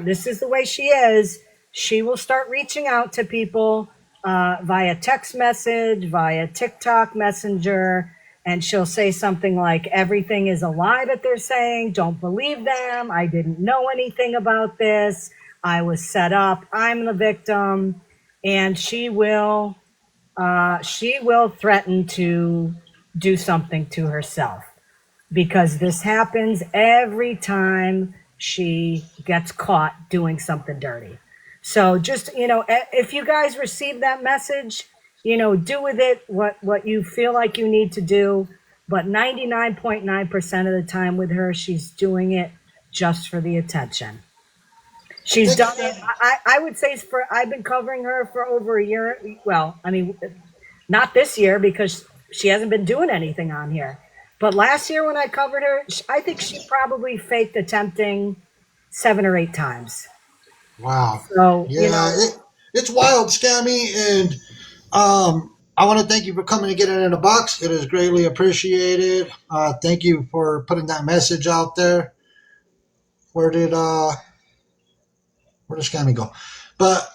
this is the way she is. She will start reaching out to people via text message, via TikTok Messenger, and she'll say something like, everything is a lie that they're saying. Don't believe them. I didn't know anything about this. I was set up. I'm the victim. And she will threaten to do something to herself, because this happens every time she gets caught doing something dirty. So just, if you guys receive that message, do with it what you feel like you need to do. But 99.9% of the time with her, she's doing it just for the attention. She's done it. I would say I've been covering her for over a year. Well, I mean, not this year because she hasn't been doing anything on here. But last year when I covered her, I think she probably faked attempting 7 or 8 times. Wow. So, yeah, it's wild, Scammy, and I want to thank you for coming and getting it in a box. It is greatly appreciated. Thank you for putting that message out there. Where did Scammy go? But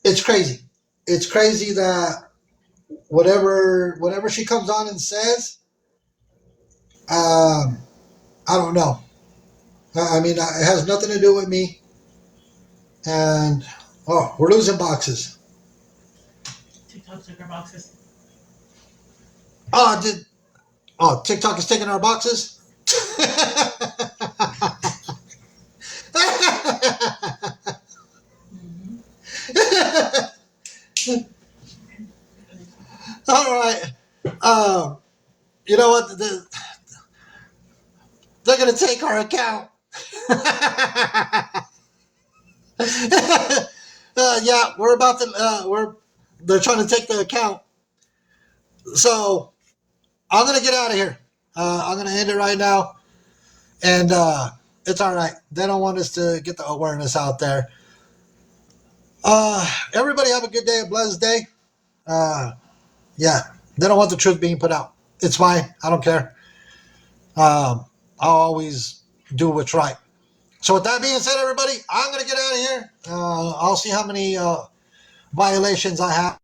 it's crazy. It's crazy that whatever she comes on and says, I don't know. I mean, it has nothing to do with me. And we're losing boxes. TikTok took our boxes. TikTok is taking our boxes? All right. You know what? They're going to take our account. Yeah, we're about to. They're trying to take the account. So I'm going to get out of here. I'm going to end it right now. And it's all right. They don't want us to get the awareness out there. Everybody have a good day, a blessed day. Yeah, they don't want the truth being put out. It's fine. I don't care. I'll always do what's right. So with that being said, everybody, I'm going to get out of here. I'll see how many violations I have.